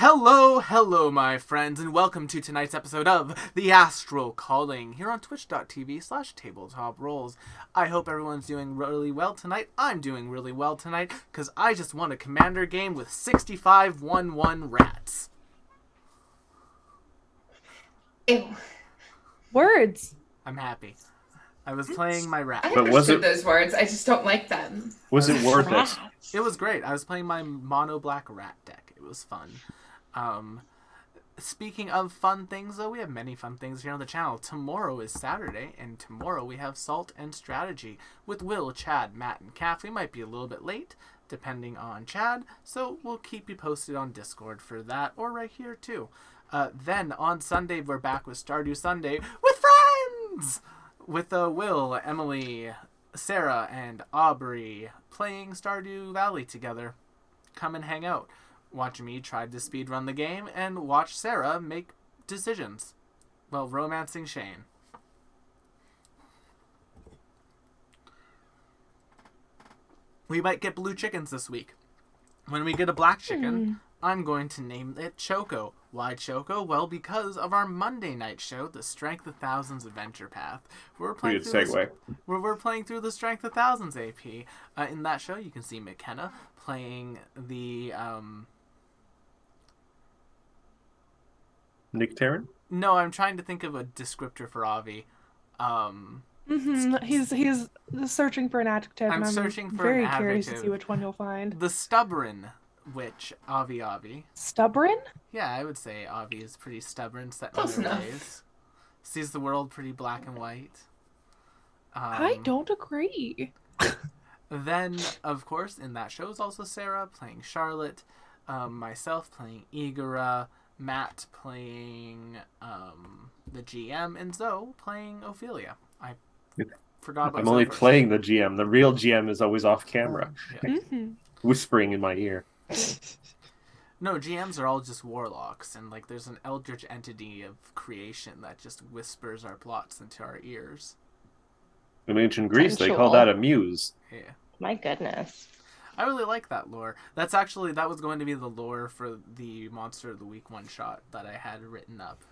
Hello, my friends, and welcome to tonight's episode of The Astral Calling here on twitch.tv/tabletop rolls. I hope everyone's doing really well tonight. I'm doing really well tonight, because I just won a Commander game with 65-1-1 rats. Ew. Words. I'm happy. I was playing my rat. I understood those words, I just don't like them. Was it worth it? It was great. I was playing my mono black rat deck. It was fun. Speaking of fun things, though, we have many fun things here on the channel. Tomorrow is Saturday, and tomorrow we have Salt and Strategy with Will, Chad, Matt, and Kath. We might be a little bit late, depending on Chad, so we'll keep you posted on Discord for that, or right here, too. Then, on Sunday, we're back with Stardew Sunday with friends! With Will, Emily, Sarah, and Aubrey playing Stardew Valley together. Come and hang out. Watch me try to speedrun the game, and watch Sarah make decisions while romancing Shane. We might get blue chickens this week. When we get a black chicken, I'm going to name it Choco. Why Choco? Well, because of our Monday night show, The Strength of Thousands Adventure Path. We're playing Good segue. We're playing through The Strength of Thousands AP. In that show, you can see McKenna playing the... Nick Tarrant? No, I'm trying to think of a descriptor for Avi. He's searching for an adjective. I'm and searching for very an curious to adjective. see which one you'll find. The stubborn witch, Avi. Stubborn? Yeah, I would say Avi is pretty stubborn, set in Close her enough. ways. Sees the world pretty black and white. I don't agree. Then, of course, in that show is also Sarah playing Charlotte, myself playing Igora, Matt playing the GM, and Zoe playing Ophelia. I forgot about I'm only Zoe first. playing the GM. The real GM is always off camera, Yeah. whispering in my ear. No, GMs are all just warlocks, and like there's an eldritch entity of creation that just whispers our plots into our ears. In ancient Greece, they Sensual. call that a muse. Yeah. My goodness. I really like that lore. That was going to be the lore for the Monster of the Week one-shot that I had written up.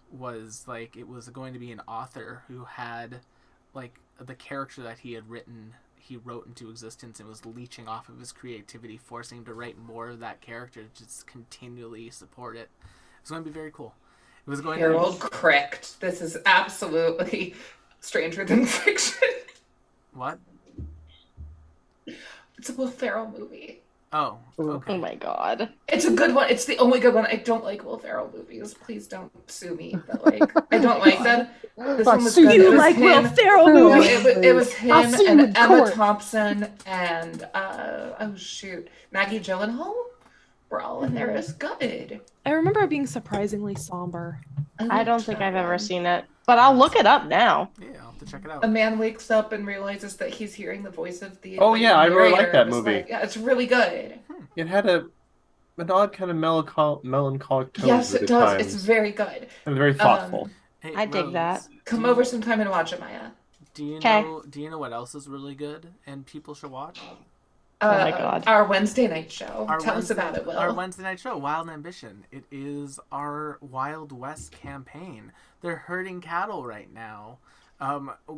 Was like, it was going to be an author who had, like, the character that he had written, he wrote into existence and was leeching off of his creativity, forcing him to write more of that character to just continually support it. It was going to be very cool. It was going Harold to correct. This is absolutely Stranger Than Fiction. What? It's a Will Ferrell movie. Oh, okay. Oh my god. It's a good one. It's the only good one. I don't like Will Ferrell movies. Please don't sue me. But like, I don't like them. This one was So good. It you was like him. Will Ferrell No, movies? it was him I'll sue you in and Emma court. Thompson and Maggie Gyllenhaal were all in there. It's good. I remember it being surprisingly somber. I don't think I've ever seen it, but I'll look it up now. Yeah, I'll have to check it out. A man wakes up and realizes that he's hearing the voice of the. Oh, yeah, I really like narrator. that It's movie. yeah, it's really good. It had an odd kind of melancholic tone. Yes, at it the does. times. It's very good. And very thoughtful. Hey, I dig Rose, that. Come over sometime and watch it, Maya. Do you 'Kay. know what else is really good and people should watch? Oh my God. Our Wednesday night show. Our Tell Wednesday- us about it, Will. Our Wednesday night show, Wild Ambition. It is our Wild West campaign. They're herding cattle right now.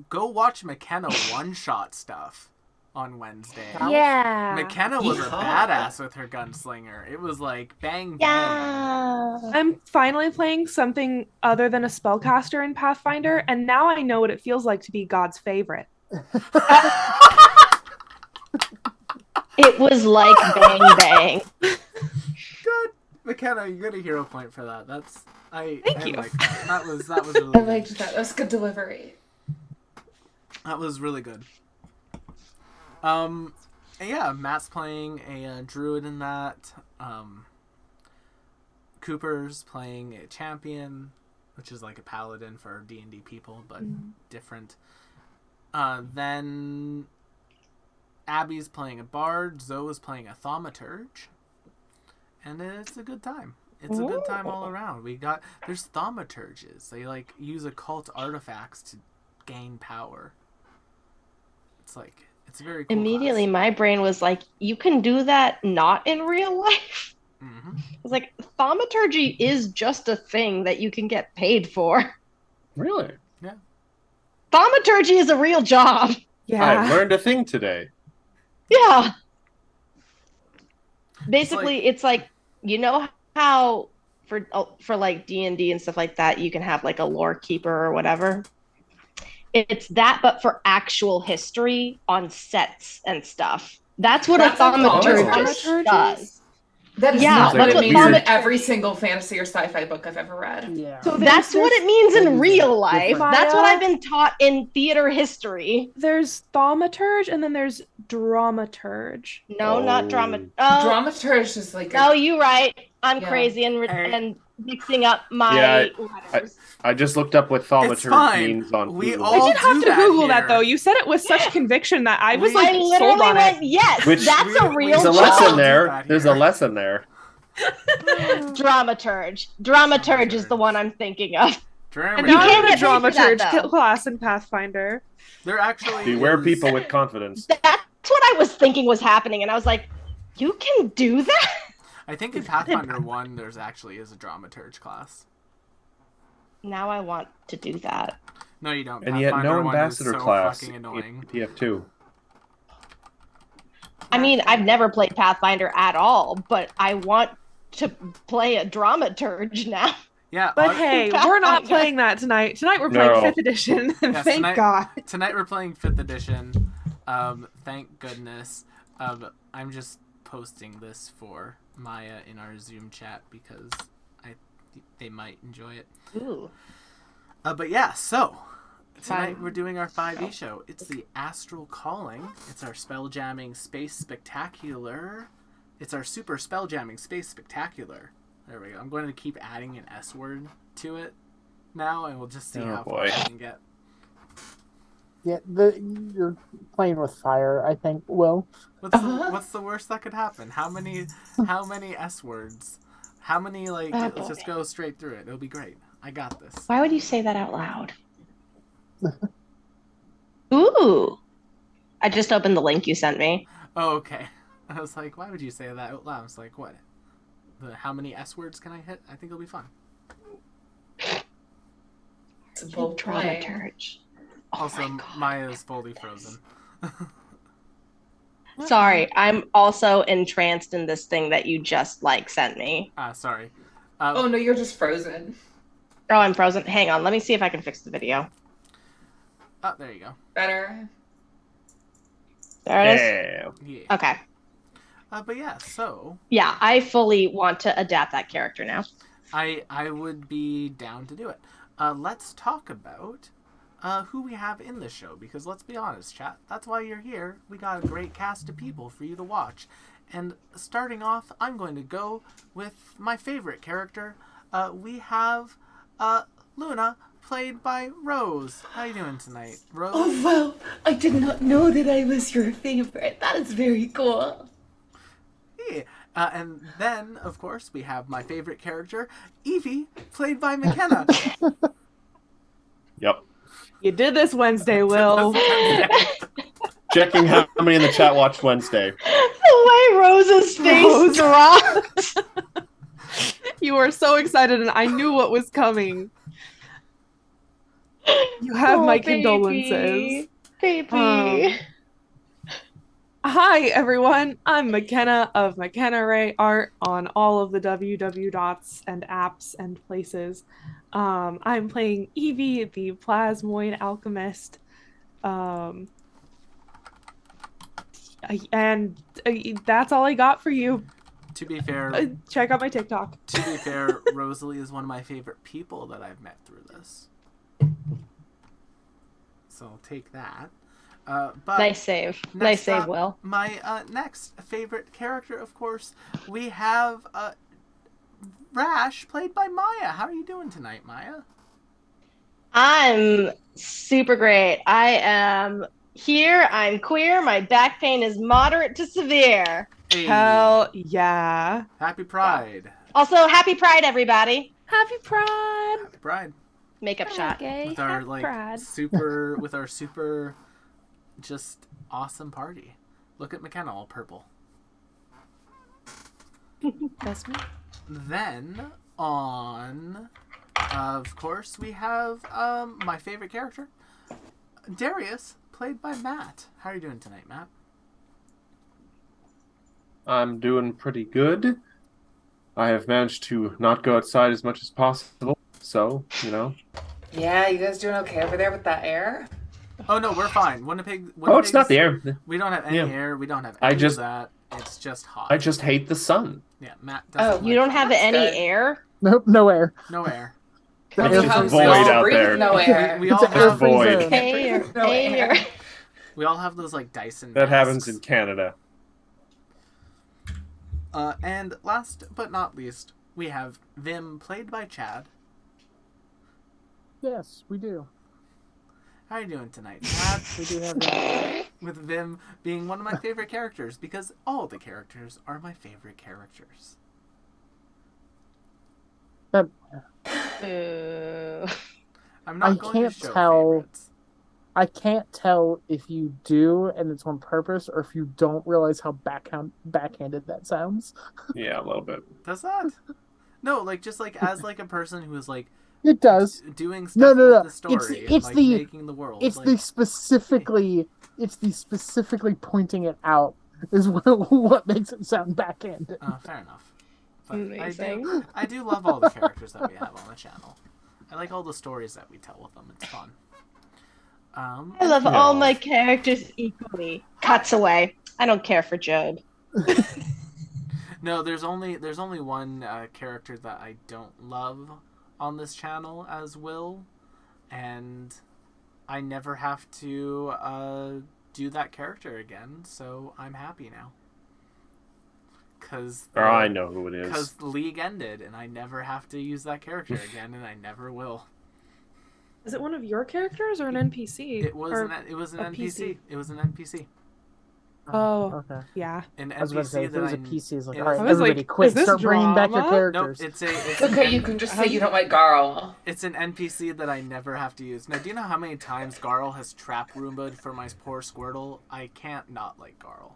Go watch McKenna one-shot stuff on Wednesday. Yeah. McKenna was a Yeehaw. badass with her gunslinger. It was like bang bang. Yeah. I'm finally playing something other than a spellcaster in Pathfinder, and now I know what it feels like to be God's favorite. It was like bang bang. Good, McKenna. You get a hero point for that. Thank you. Like that. That was really I good. liked that. That was good delivery. That was really good. Yeah, Matt's playing a druid in that. Cooper's playing a champion, which is like a paladin for D&D people, but different. Then Abby's playing a bard, Zoe is playing a thaumaturge, and it's a good time. It's a good time all around. There's thaumaturges. They like use occult artifacts to gain power. It's very cool Immediately, class. my brain was like, you can do that not in real life? Mm-hmm. It's like thaumaturgy is just a thing that you can get paid for. Really? Thaumaturgy is a real job. Yeah. I've learned a thing today. Yeah. It's Basically, it's like you know how for like D&D and stuff like that, you can have like a lore keeper or whatever. It's that, but for actual history on sets and stuff. That's what That's a a thaumaturgist. thaumaturgist does. That is Yeah, not like what it a means weird- in every single fantasy or sci-fi book I've ever read. Yeah. So That's what it means in there's real life. different- That's what Maya? I've been taught in theater history. There's thaumaturge and then there's dramaturge. No, not drama. Oh. Oh, Dramaturge is like no, you're right. I'm Yeah. crazy and Hey. and mixing up my Yeah, letters. I just looked up what It's thaumaturge fine. means on We Google. all I did have do to that Google here. that though. You said it with such conviction that I was We- like I sold literally on went, it. yes, Which- that's a we- real There's a all lesson do there. that There's here. a lesson there. Dramaturge. Dramaturge is the one I'm thinking of. And You now can't I'm in a get paid for that, dramaturge though. class in Pathfinder. There actually Beware is- people with confidence. That's what I was thinking was happening, and I was like, you can do that? I think in Pathfinder 1 there's actually is a dramaturge class. Now I want to do that. No, you don't. And yet Pathfinder no 1 ambassador is so class fucking in annoying. PF2. I mean, I've never played Pathfinder at all, but I want to play a dramaturge now. Yeah, But hey, we're not Pathfinder. playing that tonight. Tonight we're playing No. 5th edition. Yes, Thank tonight- God. tonight we're playing 5th edition. Thank goodness. I'm just posting this for Maya in our Zoom chat because they might enjoy it. Ooh. But yeah, so tonight Five. we're doing our 5e show. It's the Astral Calling. It's our spelljamming space spectacular. It's our super spelljamming space spectacular. There we go. I'm going to keep adding an S word to it now, and we'll just see Oh, how far boy. I can get. Yeah, you're playing with fire, I think, Will. What's the worst that could happen? How many S words? How many let's boy. just go straight through it. It'll be great. I got this. Why would you say that out loud? Ooh. I just opened the link you sent me. Oh, okay. I was like, why would you say that out loud? I was like, what? How many S words can I hit? I think it'll be fun. It's a bold play. Dramaturge. Oh Also, my God. Maya's fully frozen. Sorry, I'm also entranced in this thing that you just sent me. Sorry. Oh no, you're just frozen. Oh, I'm frozen. Hang on, let me see if I can fix the video. Oh, there you go. Better. There it is. Yeah. Yeah. Okay. But yeah, so Yeah, I fully want to adapt that character now. I would be down to do it. Let's talk about who we have in the show, because let's be honest, chat, that's why you're here. We got a great cast of people for you to watch. And starting off, I'm going to go with my favorite character. We have Luna, played by Rose. How you doing tonight, Rose? Oh, well, I did not know that I was your favorite. That is very cool. Yeah. And then, of course, we have my favorite character, Evie, played by McKenna. Yep. You did this Wednesday, Will. Checking how many in the chat watched Wednesday. The way Rose's face Rose. dropped. You were so excited, and I knew what was coming. You have my condolences. Baby. Hi, everyone. I'm McKenna of McKenna Ray Art on all of the WW dots and apps and places. I'm playing Evie, the Plasmoid Alchemist. And that's all I got for you. To be fair, Check out my TikTok. Rosalie is one of my favorite people that I've met through this. So I'll take that. But Nice save. next Nice save, up, Will. My next favorite character, of course, we have Rash, played by Maya. How are you doing tonight, Maya? I'm super great. I am here. I'm queer. My back pain is moderate to severe. Hey, Hell yeah. happy Pride. Also, happy Pride, everybody. Happy Pride. Happy Pride. Makeup shot. With our super just awesome party. Look at McKenna all purple. That's me. Then on, of course, we have my favorite character, Darius, played by Matt. How are you doing tonight, Matt? I'm doing pretty good. I have managed to not go outside as much as possible. So, Yeah, you guys doing okay over there with that air? Oh no, we're fine. Winnipeg. Oh, it's not the air. We don't have any Yeah. air. We don't have I any just- of that. It's just hot. I just hate the sun. Yeah, Matt Oh, doesn't. You don't have That's any good. air? Nope, no air. no air. The It's air just freezes. void out breathe there. with no air. We all It's an have air freeze void. zone. Can't breathe Air, with no air. air. we all have those like Dyson. That happens masks. in Canada. And last but not least, we have Vim, played by Chad. Yes, we do. How are you doing tonight, Chad? We do have that. With Vim being one of my favorite characters, because all the characters are my favorite characters. Boo. I'm not I going can't to show tell- favorites. I can't tell if you do and it's on purpose or if you don't realize how backhanded that sounds. Yeah, a little bit. Does that? No, like just like as like a person who is like It does. doing stuff No, no, no. with the story, It's and, like, the- making the world. It's like, the specifically pointing it out is what makes it sound backhanded. fair enough. But Amazing. I do love all the characters that we have on the channel. I like all the stories that we tell with them. It's fun. I love all my characters equally. Cuts away. I don't care for Jode. No, there's only one character that I don't love on this channel as Will, and I never have to do that character again, so I'm happy now. I know who it is. Because the league ended, and I never have to use that character again, and I never will. Is it one of your characters or an NPC? It was Or an a NPC. PC? It was an NPC. Oh, Okay. yeah. An I was about to say, NPC if it that was I a PC, it's like, it all right, was- I was like, everybody quit. is this Start bringing back your drama? Nope, characters. it's Okay, you can just say you don't like Garl. It's an NPC that I never have to use. Now, do you know how many times Garl has trap Roomba'd for my poor Squirtle? I can't not like Garl.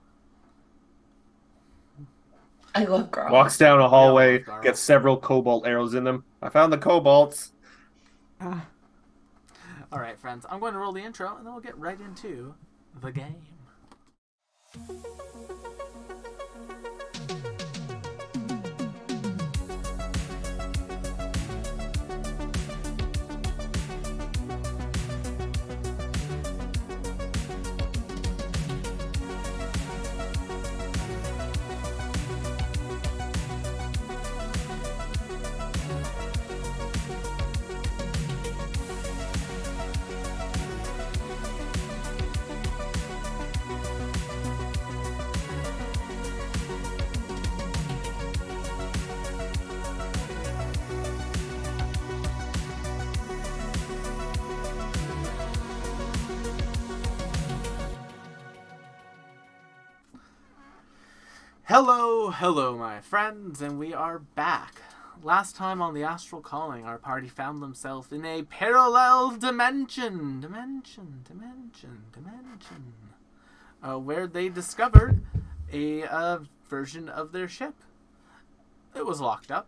I love Garl. Walks down a hallway, Yeah, Garl. gets several cobalt arrows in them. I found the cobalts. Ah. All right, friends, I'm going to roll the intro, and then we'll get right into the game. Hello, my friends, and we are back. Last time on the Astral Calling, our party found themselves in a parallel dimension, where they discovered a version of their ship. It was locked up,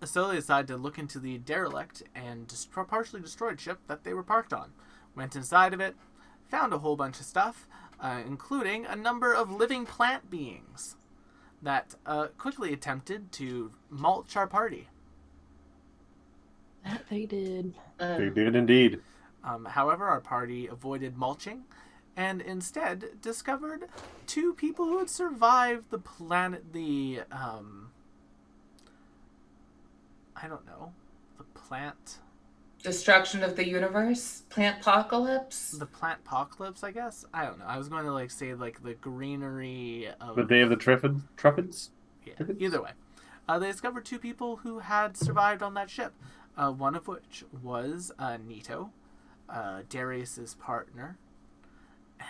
so they decided to look into the derelict and partially destroyed ship that they were parked on. Went inside of it, found a whole bunch of stuff, including a number of living plant beings that quickly attempted to mulch our party. That they did. They did indeed. However, our party avoided mulching and instead discovered two people who had survived the plant Destruction of the universe? Plant apocalypse? the plant apocalypse, I guess. I don't know. I was going to say the greenery of The day of the Triffids? Yeah, either way. They discovered two people who had survived on that ship. One of which was Nito, Darius's partner,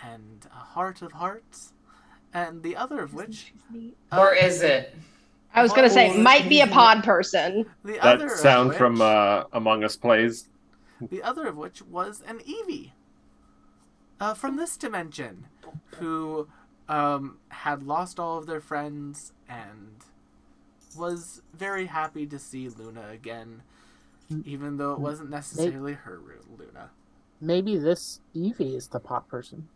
and a Heart of Hearts. And the other of which... Or is it? I was gonna say, might be a pod person. The other That of sound which- from Among Us Plays. The other of which was an Eevee from this dimension, who had lost all of their friends and was very happy to see Luna again, even though it wasn't necessarily her Luna. Maybe this Evie is the pot person.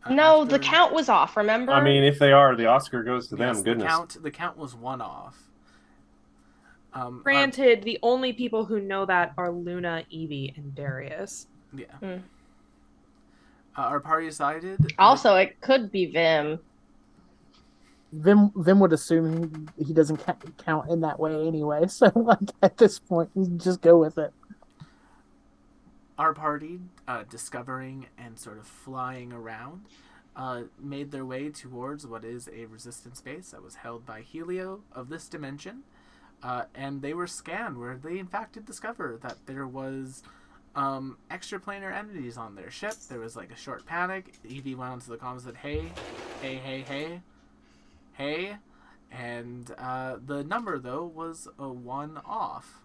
No, the count was off, remember? I mean, if they are, the Oscar goes to them. Yes, Goodness. the count was one off. Granted, the only people who know that are Luna, Evie, and Darius. Yeah. Our party decided. Also, it could be Vim. Vim would assume he doesn't count in that way anyway. So like at this point, you just go with it. Our party, discovering and sort of flying around, made their way towards what is a resistance base that was held by Helio of this dimension. And they were scanned, where they in fact did discover that there was extraplanar entities on their ship. There was like a short panic. Evie went onto the comms and said, hey. And the number, though, was a 1 off.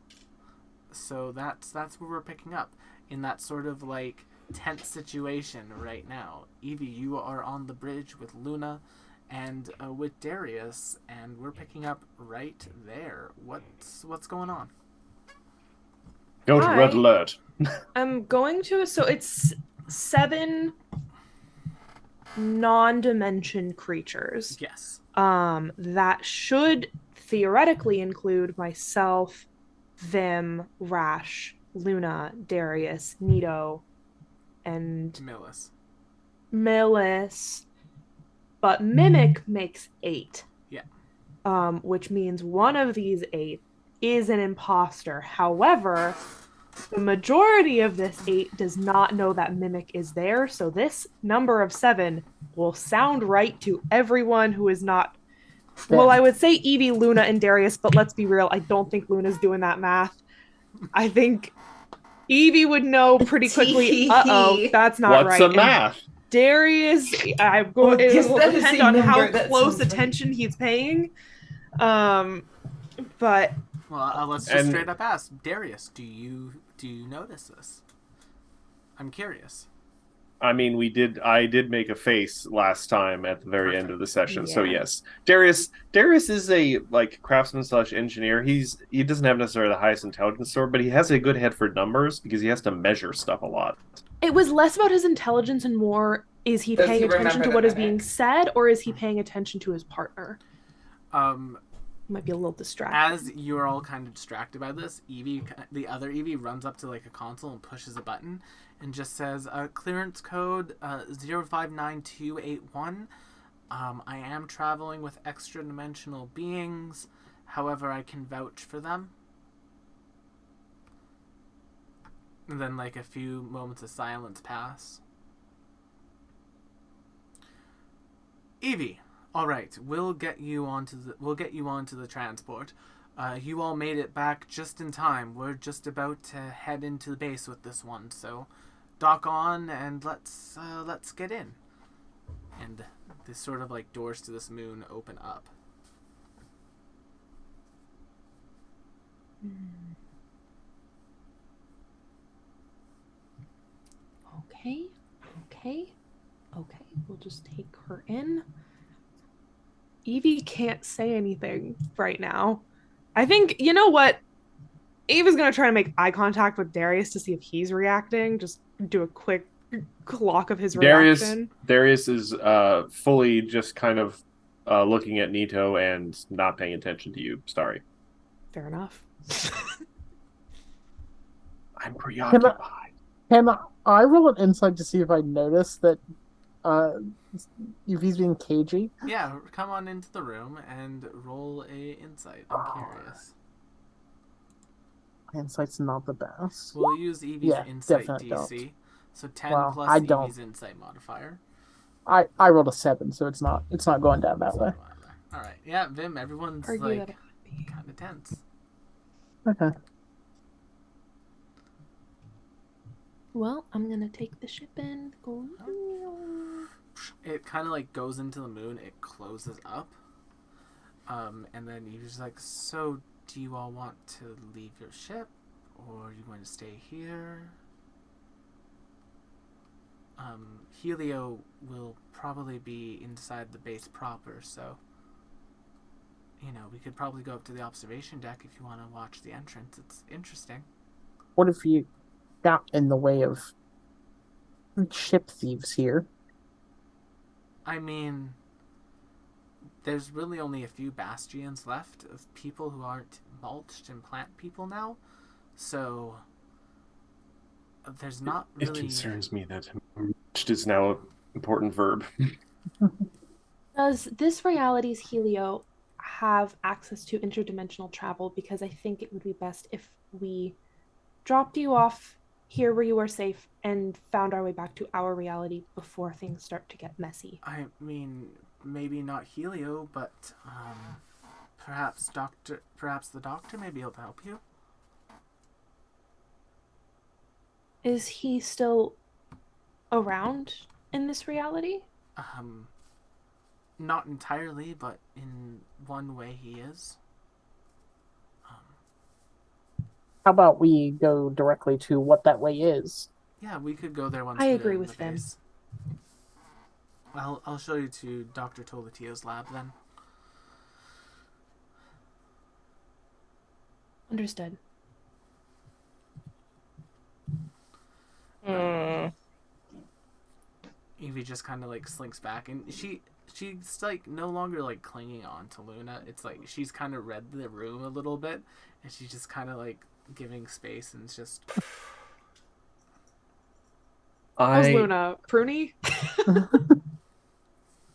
So that's what we're picking up in that sort of like tense situation right now. Evie, you are on the bridge with Luna and with Darius, and we're picking up right there. What's going on? Go to red alert. I'm going to. So it's 7 non-dimension creatures. Yes. That should theoretically include myself, Vim, Rash, Luna, Darius, Nito, and Millis. But Mimic makes 8. Yeah. Which means one of these 8 is an imposter. However, the majority of this 8 does not know that Mimic is there, so this number of 7 will sound right to everyone who is not... Well, I would say Evie, Luna, and Darius, but let's be real, I don't think Luna's doing that math. I think Evie would know pretty quickly, uh-oh, that's not right. What's the math? Darius, it will depend on how close attention he's paying. But... Well, let's just straight up ask. Darius, do you notice this? I'm curious. I mean, I did make a face last time at the very end of the session, so yes. Darius is a craftsman / engineer. He doesn't have necessarily the highest intelligence score, but he has a good head for numbers because he has to measure stuff a lot. It was less about his intelligence and more, is he paying attention to what is being said, or is he paying attention to his partner? Might be a little distracted. As you're all kind of distracted by this, the other Evie runs up to like a console and pushes a button and just says, clearance code 059281. I am traveling with extra-dimensional beings. However, I can vouch for them. And then like a few moments of silence pass. Evie, all right, we'll get you onto the transport. You all made it back just in time. We're just about to head into the base with this one, so dock on and let's get in. And the sort of like doors to this moon open up. Okay. We'll just take her in. Evie can't say anything right now. I think, you know what? Eva's going to try to make eye contact with Darius to see if he's reacting. Just do a quick clock of his reaction. Darius is fully just kind of looking at Nito and not paying attention to you. Sorry. Fair enough. I'm preoccupied. Can I roll an insight to see if I notice that if he's being cagey? Yeah, come on into the room and roll a insight. I'm curious. Insight's not the best. We'll use Evie's insight DC. Don't. So 10 plus Evie's insight modifier. I rolled a 7, so it's not going down that way. All right. Yeah, Vim, everyone's kind of tense. Okay. Well, I'm going to take the ship in. It kind of goes into the moon. It closes up. And then you're just like, so do you all want to leave your ship? Or are you going to stay here? Helio will probably be inside the base proper, so... we could probably go up to the observation deck if you want to watch the entrance. It's interesting. What if you got in the way of ship thieves here? I mean, there's really only a few bastions left of people who aren't mulched and plant people now. So there's not It really... concerns me that mulched is now an important verb. Does this reality's Helio have access to interdimensional travel? Because I think it would be best if we dropped you off here where you are safe and found our way back to our reality before things start to get messy. I mean, maybe not Helio, but perhaps the doctor may be able to help you. Is he still around in this reality? Not entirely, but in one way he is. How about we go directly to what that way is? Yeah, we could go there once. I we're agree in with the Vim. base. I'll show you to Dr. Tolatio's lab then. Understood. Evie just kind of like slinks back, and she's like no longer like clinging on to Luna. It's like she's kind of read the room a little bit, and she's just kind of like giving space, and it's just... How's Luna? Pruny?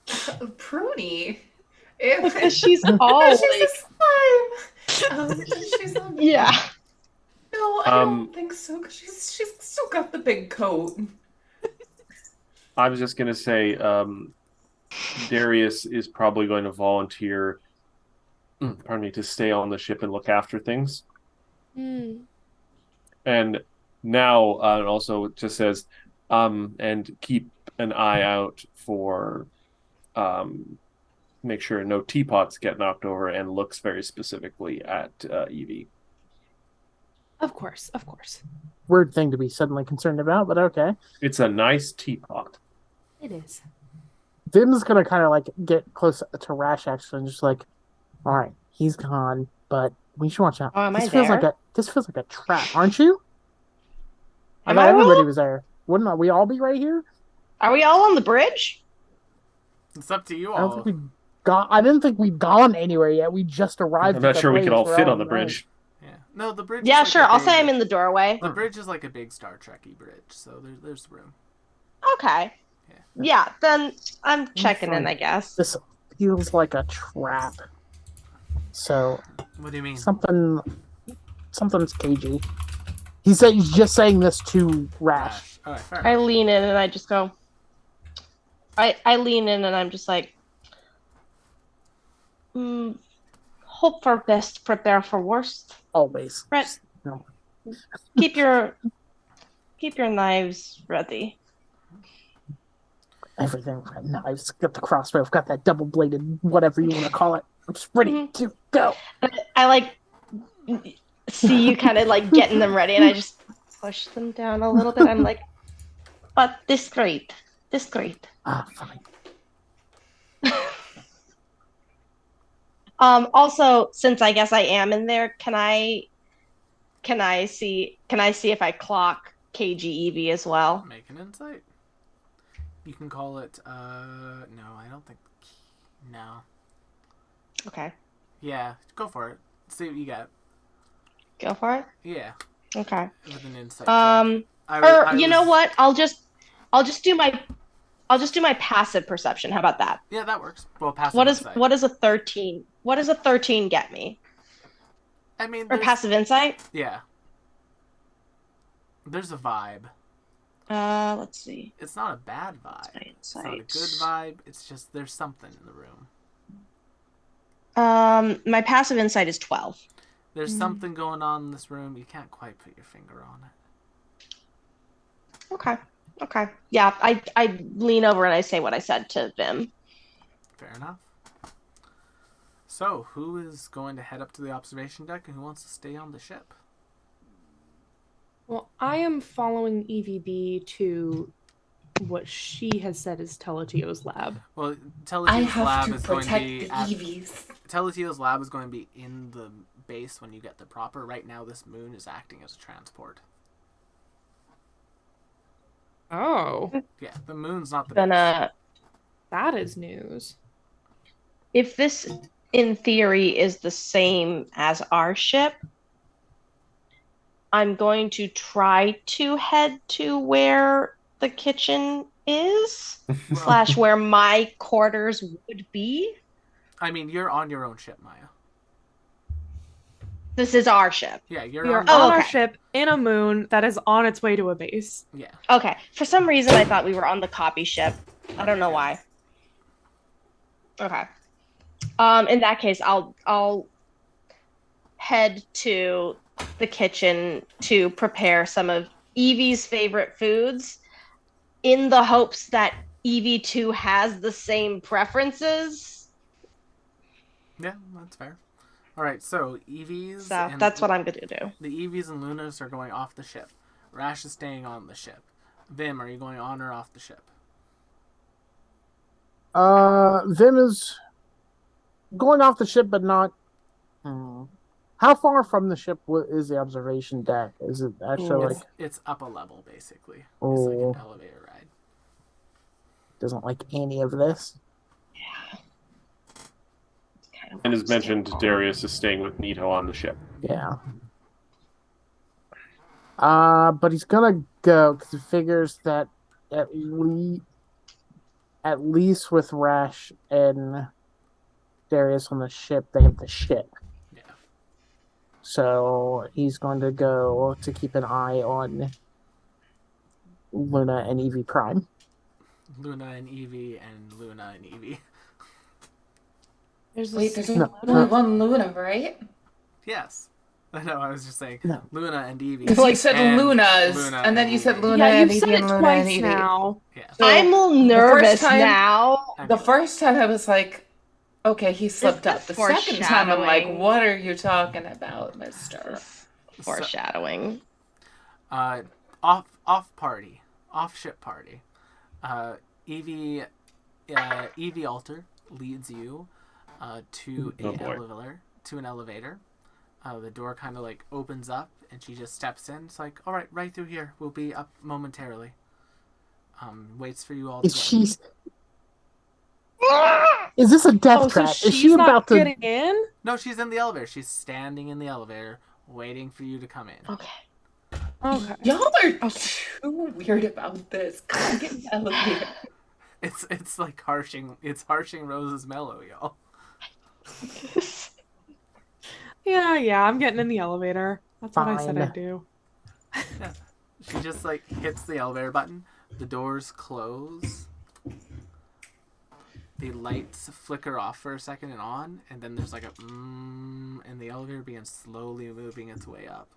Pruny. Because she's all She's a slime. She's a... yeah. No, I don't think so. Cause she's still got the big coat. I was just going to say, Darius is probably going to volunteer, pardon me, to stay on the ship and look after things. And now it also just says, and keep an eye out for, make sure no teapots get knocked over, and looks very specifically at Evie. Of course, of course. Weird thing to be suddenly concerned about, but okay. It's a nice teapot. It is. Vim's gonna kind of like get close to Rash actually, and just like, all right, he's gone, but we should watch out. Oh, am I this feels there? this feels like a trap, aren't you? Am I thought I everybody wrong? was there. Wouldn't we all be right here? Are we all on the bridge? It's up to you I don't all. think I didn't think we'd gone anywhere yet. We just arrived. I'm not at the sure we place could all where fit all on the right. bridge. Yeah. No, the bridge. Yeah, is like sure. a I'll big... say I'm in the doorway. The bridge is like a big Star Trek-y bridge, so there's room. Okay. Yeah, then I'm checking in, I guess. This feels like a trap. So What do you mean? something's cagey. He's just saying this to Rash. All right, fair I enough. lean in and I just go. I lean in and I'm just like, hope for best, prepare for worst. Always. Brett, No. keep your knives ready. Everything. Knives. Got the crossbow. I've got that double-bladed, whatever you want to call it. I'm just ready to go. I like see you kind of like getting them ready, and I just push them down a little bit. I'm like, but discreet. Ah, fine. Also, since I guess I am in there, can I see if I clock KGEV as well? Make an insight. You can call it. No, I don't think. No. Okay, Yeah, go for it. See what you got. go for it. Yeah, Okay. with an insight. You know what? I'll just do my passive perception. How about that? Yeah, that works. Well, passive What is insight. a 13? What does a 13 get me? I mean, Or there's- passive insight? Yeah. There's a vibe. Let's see. It's not a bad vibe. It's not a good vibe. It's just there's something in the room. My passive insight is 12. There's something going on in this room. You can't quite put your finger on it. Okay. Yeah, I lean over and I say what I said to Vim. Fair enough. So, who is going to head up to the observation deck and who wants to stay on the ship? Well, I am following EVB to what she has said is Teletio's lab. Well, I Teletio's have lab to is going to protect be the at... Eevees. Teletia's lab is going to be in the base when you get the proper. Right now, this moon is acting as a transport. Oh, Yeah, the moon's not the Gonna that is news. if this in theory is the same as our ship, I'm going to try to head to where the kitchen is, slash where my quarters would be. I mean, you're on your own ship, Maya. This is our ship. Yeah, you're We are on on your our okay. ship in a moon that is on its way to a base. Yeah. Okay. For some reason, I thought we were on the copy ship. I don't know why. Okay. In that case, I'll head to the kitchen to prepare some of Evie's favorite foods in the hopes that Evie too has the same preferences. Yeah, that's fair. All right, so Eevees So and that's what I'm gonna do. the Eevees and Lunas are going off the ship. Rash is staying on the ship. Vim, are you going on or off the ship? Vim is going off the ship, but not. How far from the ship is the observation deck? Is it actually It's up a level, basically. It's Oh. like an elevator ride. doesn't like any of this? And as mentioned, Darius is staying with Nito on the ship. Yeah. But he's gonna go because he figures that at least with Rash and Darius on the ship, they have the ship. Yeah. So he's going to go to keep an eye on Luna and Evie Prime. Luna and Evie and Luna and Evie. Wait, there's No. only one Luna, right? Yes. No, I was just saying No. Luna and Evie. Because you said and Lunas, Luna and then you said Evie. Luna Yeah, and you've Evie said and it Luna and twice Evie. now. Yeah. So I'm a little nervous time- now. the first time I was like, okay, he slipped This up. The second time I'm like, foreshadowing. what are you talking about, mister? Foreshadowing. Off ship party. Evie Alter leads you to an elevator. The door kind of like opens up and she just steps in. It's like, all right, right through here. We'll be up momentarily. Waits for you all. Is this a death Oh, so trap? she's Is she not about to? getting in? No, she's in the elevator. She's standing in the elevator, waiting for you to come in. Okay. Okay. Y'all are too weird about this. Come get in the elevator. It's like harshing Rose's mellow, y'all. Yeah, I'm getting in the elevator. That's what I said Fine. I'd do. Yeah. She just like hits the elevator button. The doors close. The lights flicker off for a second and on, and then there's like a and the elevator begins slowly moving its way up.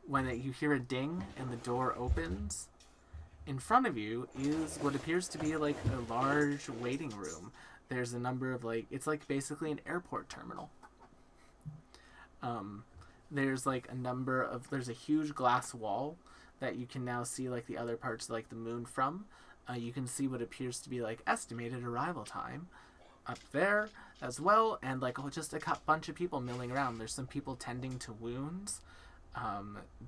When you hear a ding and the door opens, in front of you is what appears to be like a large waiting room. There's a number of it's like basically an airport terminal. There's a huge glass wall that you can now see like the other parts of like the moon from. You can see what appears to be like estimated arrival time up there as well, and like just a bunch of people milling around. There's some people tending to wounds.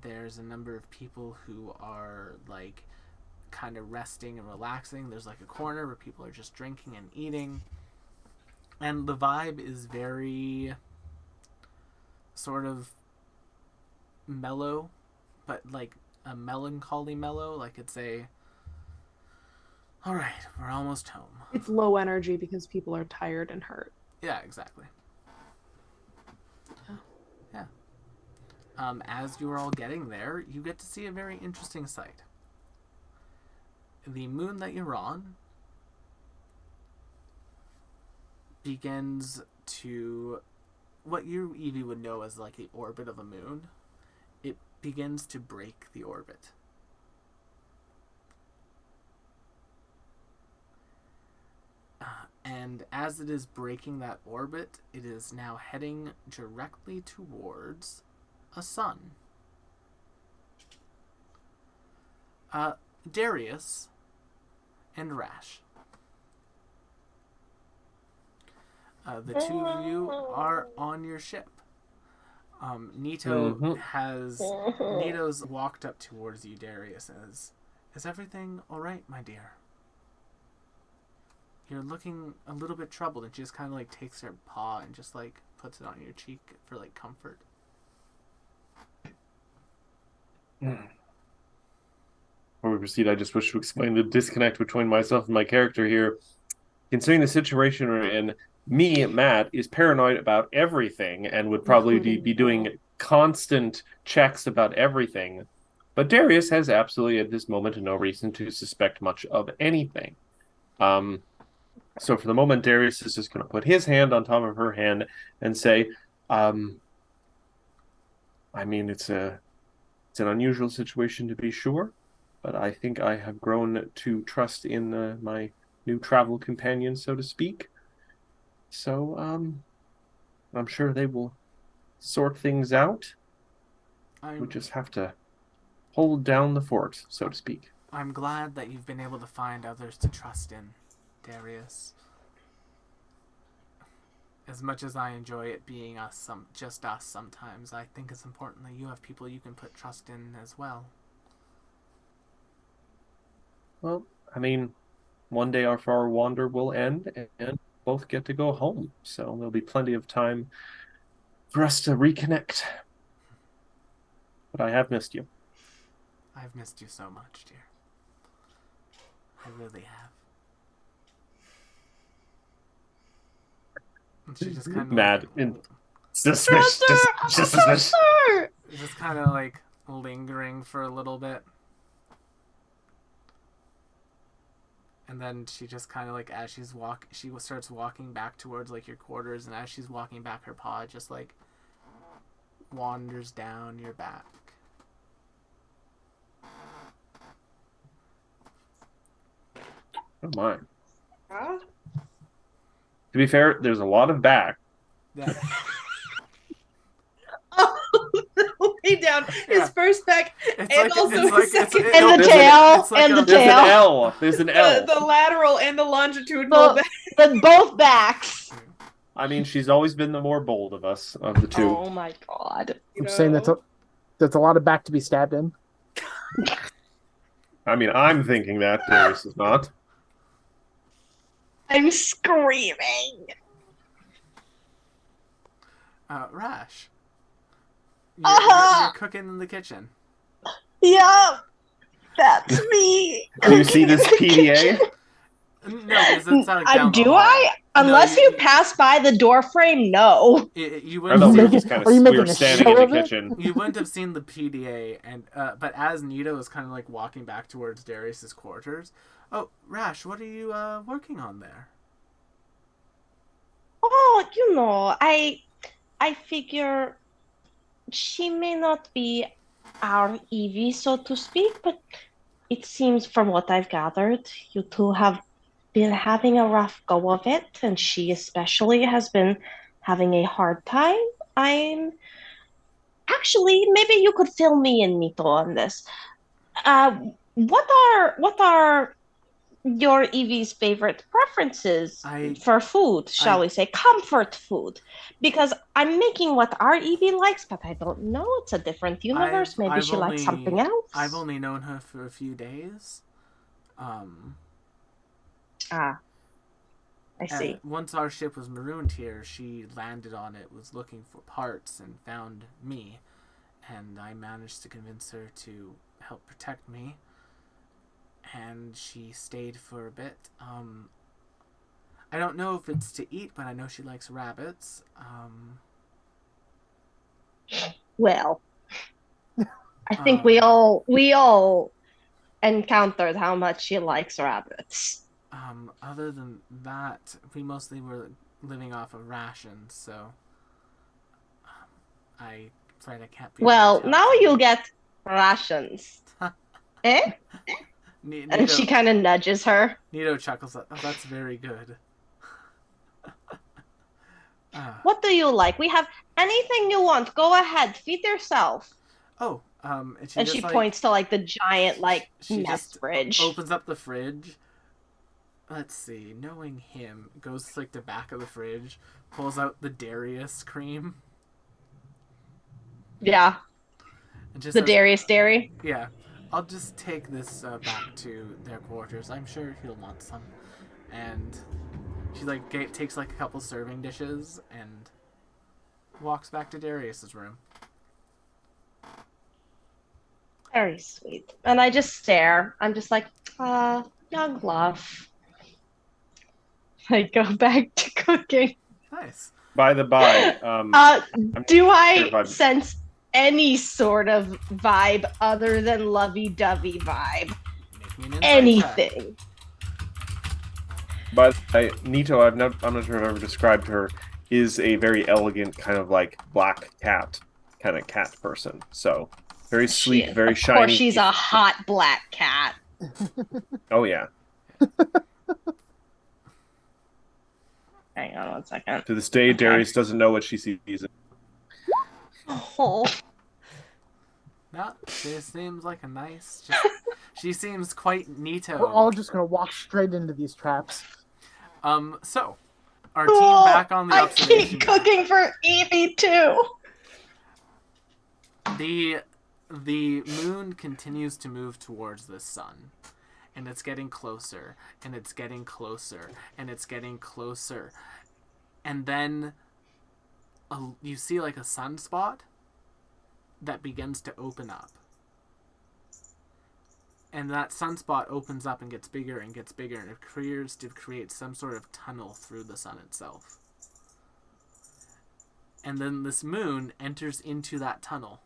There's a number of people who are like kind of resting and relaxing. There's like a corner where people are just drinking and eating, and the vibe is very sort of mellow, but like a melancholy mellow. Like it's a all right, we're almost home. It's low energy because people are tired and hurt. Yeah, exactly. Yeah. As you are all getting there, you get to see a very interesting sight. The moon that you're on begins to what you, Evie, would know as like the orbit of a moon. It begins to break the orbit. And as it is breaking that orbit, it is now heading directly towards a sun. Darius and Rash. The two of you are on your ship. Nito's walked up towards you, Darius, is everything all right, my dear? You're looking a little bit troubled, and she just kind of like takes her paw and just like puts it on your cheek for like comfort. Before we proceed, I just wish to explain the disconnect between myself and my character here. Considering the situation we're in, me, Matt, is paranoid about everything and would probably be doing constant checks about everything. But Darius has absolutely, at this moment, no reason to suspect much of anything. So for the moment, Darius is just going to put his hand on top of her hand and say, I mean, it's an unusual situation to be sure, but I think I have grown to trust in my new travel companion, so to speak. So, I'm sure they will sort things out. We just have to hold down the fort, so to speak. I'm glad that you've been able to find others to trust in, Darius. As much as I enjoy it being just us sometimes, I think it's important that you have people you can put trust in as well. Well, I mean, one day our wander will end and both get to go home, so there'll be plenty of time for us to reconnect. But I have missed you. I've missed you so much, dear. I really have. And she just kind of mad like, and suspicious. Just kind of like lingering for a little bit. And then she just kind of like, as she starts walking back towards like your quarters, and as she's walking back, her paw just like wanders down your back. Oh my. To be fair, there's a lot of back. Yeah. Way down his first back, It's and like, also it's like, his second. And the tail, and the There's an tail. L. There's an L. The lateral and the longitudinal back. Both backs. I mean, she's always been the more bold of us, of the two. Oh my god. I'm saying that's a lot of back to be stabbed in. I mean, I'm thinking that. Darius is not. I'm screaming. Rash. You're cooking in the kitchen. Yeah, that's me. Do you see this PDA? No, because it's like down the Do hall. I? Unless you pass by the door frame, no. You I thought wouldn't we were have just kind of are you we making were a standing show in the of it? kitchen. you wouldn't have seen the PDA, and but as Nito is kind of like walking back towards Darius's quarters, oh, Rash, what are you working on there? Oh, I figure she may not be our Evie, so to speak, but it seems from what I've gathered, you two have been having a rough go of it, and she especially has been having a hard time. Maybe you could fill me in, Nito, on this. What are your Evie's favorite preferences for food, shall we say, comfort food? Because I'm making what our Evie likes, but I don't know. It's a different universe. Maybe she likes something else. I've only known her for a few days. I see. Once our ship was marooned here, she landed on it, was looking for parts, and found me. And I managed to convince her to help protect me. And she stayed for a bit. I don't know if it's to eat, but I know she likes rabbits. Well, I think we all encountered how much she likes rabbits. Other than that, we mostly were living off of rations, so I'm afraid I can't be. Well, now you get rations. Eh? Nito, and she kind of nudges her. Nito chuckles. Oh, that's very good. What do you like? We have anything you want. Go ahead, feed yourself. Oh, and she points to like the giant like mess fridge. Opens up the fridge, let's see, knowing him, goes to like the back of the fridge, pulls out the Darius cream, Yeah, and just the says, Darius Dairy. "Yeah, I'll just take this back to their quarters. I'm sure he'll want some." And she like takes like a couple serving dishes and walks back to Darius's room. Very sweet. And I just stare. I'm just like, young love. I go back to cooking. Nice. By the by, Do sure I if I've- sense any sort of vibe other than lovey-dovey vibe? Make me an insight check. Anything? But Nito, I'm not sure if I've ever described her, is a very elegant kind of like black cat kind of cat person. So very sleek, very shiny. Of course, she's a hot black cat. Oh yeah. Hang on one second. To this day, Darius doesn't know what she sees. Oh. No, she seems like a nice. She seems quite neato. We're all just gonna walk straight into these traps. So our team back on the I observation keep deck. cooking for Evie too. The moon continues to move towards the sun, and it's getting closer, and it's getting closer, and it's getting closer, and then you see like a sunspot that begins to open up, and that sunspot opens up and gets bigger and gets bigger, and it appears to create some sort of tunnel through the sun itself. And then this moon enters into that tunnel.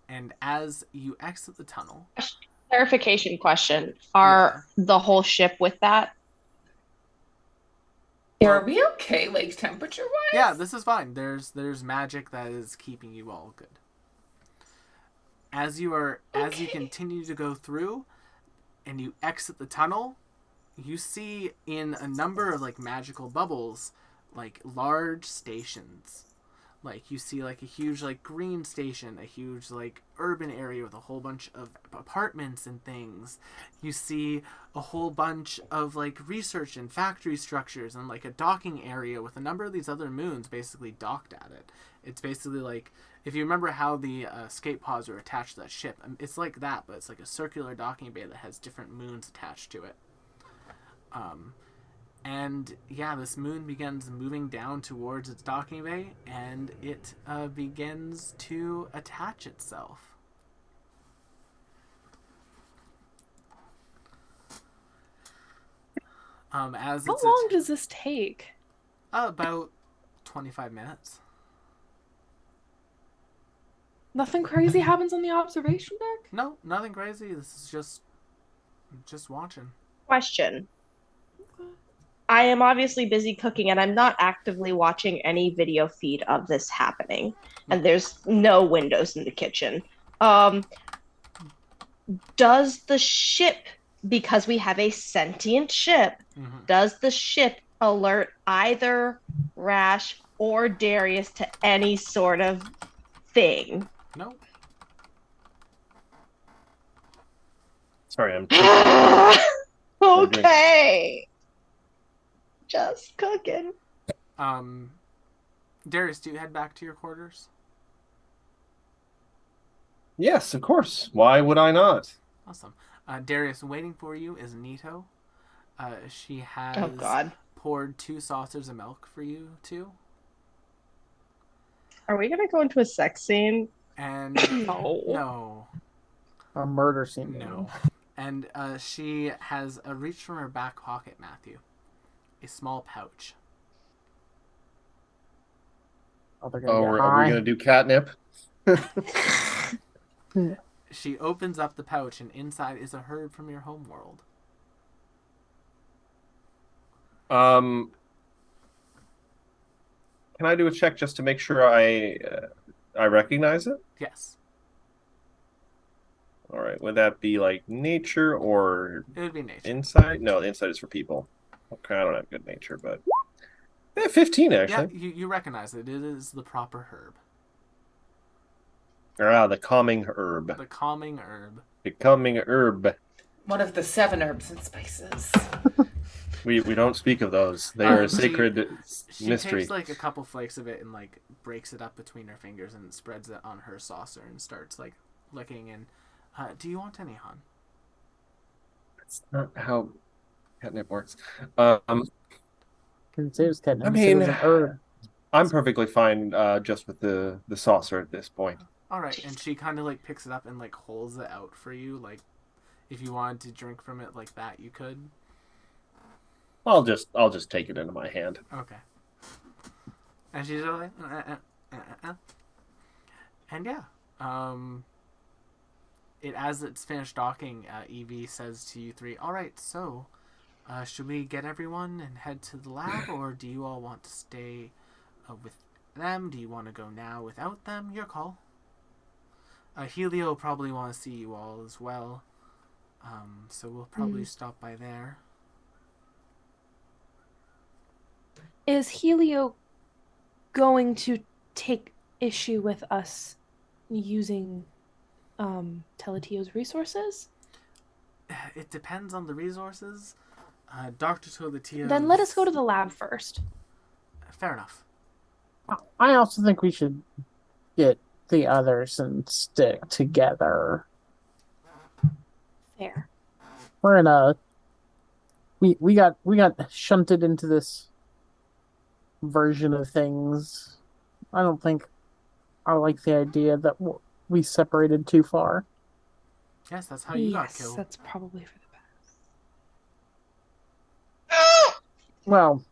And as you exit the tunnel... Clarification question. Are the whole ship with that? Are we okay, like temperature-wise? Yeah, this is fine. There's magic that is keeping you all good. As you continue to go through and you exit the tunnel, you see in a number of like magical bubbles like large stations. Like you see like a huge like green station, a huge like urban area with a whole bunch of apartments and things. You see a whole bunch of like research and factory structures and like a docking area with a number of these other moons basically docked at it. It's basically like, if you remember how the escape pods are attached to that ship, it's like that, but it's like a circular docking bay that has different moons attached to it. And yeah, this moon begins moving down towards its docking bay, and it begins to attach itself. How long does this take? About 25 minutes. Nothing crazy happens on the observation deck? No, nothing crazy. This is just watching. Question. I am obviously busy cooking and I'm not actively watching any video feed of this happening. And there's no windows in the kitchen. Does the ship, because we have a sentient ship, does the ship alert either Rash or Darius to any sort of thing? No. Sorry, I'm Okay. Just cooking. Darius, do you head back to your quarters? Yes, of course. Why would I not? Awesome. Darius, waiting for you is Nito. She has Oh God. poured 2 saucers of milk for you too. Are we gonna go into a sex scene? And No. A murder scene. No. And she has reached from her back pocket, Matthew, a small pouch. Oh, they're Oh, gonna get are we high. gonna do catnip? She opens up the pouch, and inside is a herb from your homeworld. Can I do a check just to make sure I recognize it? Yes. All right. Would that be like nature or It would be nature. insight? No, the insight is for people. Okay, I don't have good nature, but 15 Yeah, actually. you recognize it. It is the proper herb. The calming herb. The calming herb. The calming herb. One of the 7 herbs and spices. We don't speak of those. They are a sacred She mystery. takes like a couple flakes of it and like breaks it up between her fingers and spreads it on her saucer and starts like licking. And do you want any, hon? That's not how catnip works. Didn't say it was catnip. I It said it was mean, an herb. I'm perfectly fine just with the saucer at this point. All right, and she kind of like picks it up and like holds it out for you. Like, if you wanted to drink from it like that, you could. I'll just take it into my hand. Okay. And she's like, and yeah, as it's finished docking, Evie says to you three, "All right, so, should we get everyone and head to the lab, or do you all want to stay with them? Do you want to go now without them? Your call." Helio will probably want to see you all as well, so we'll probably stop by there. Is Helio going to take issue with us using Teletio's resources? It depends on the resources. Dr. Teletio. Then let us go to the lab first. Fair enough. I also think we should get the others and stick together. Fair. We're in a we got shunted into this version of things. I don't think I like the idea that we separated too far. Yes, that's how you got killed. That's probably for the best. Well,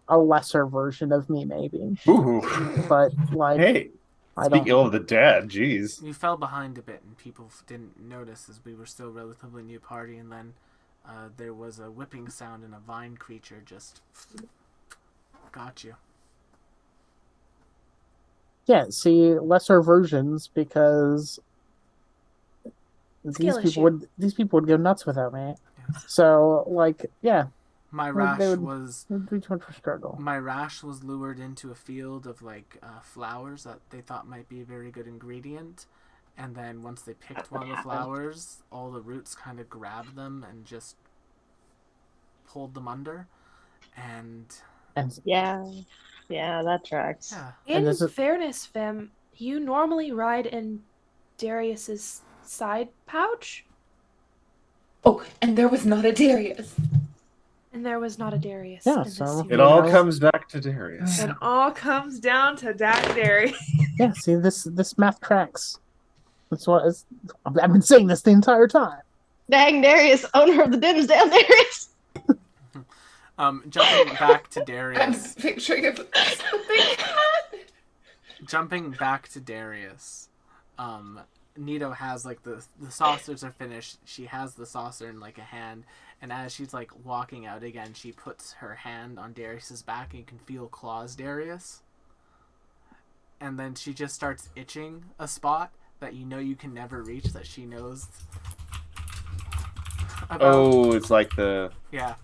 a lesser version of me, maybe. Ooh. But like, Hey, I speaking don't. of the dead, jeez. We fell behind a bit, and people didn't notice as we were still a relatively new party. And then there was a whipping sound, and a vine creature just got you. Yeah, see, lesser versions because Skill these people would go nuts without me. Yes. So, like, yeah, My Well, rash they would- was it'd be too much of a struggle. my rash was lured into a field of like flowers that they thought might be a very good ingredient, and then once they picked one of the flowers, all the roots kind of grabbed them and just pulled them under, and And Yeah, that tracks. yeah. And In this is- fairness, Fem, you normally ride in Darius's side pouch, Oh, and there was not a Darius. and there was not a Darius. Yeah, in this so- scene. It all know. comes back to Darius. It all comes down to Dad Darius. yeah, see, this math tracks. That's what I've been saying this the entire time. Dang Darius, owner of the Dimsdale Darius. Jumping back to I'm Darius. picturing it. Jumping back to Darius. Nito has like the saucers are finished. She has the saucer in like a hand, and as she's like walking out again, she puts her hand on Darius's back, and you can feel claws, Darius. And then she just starts itching a spot that you know you can never reach, that she knows about. Oh, it's like the Yeah,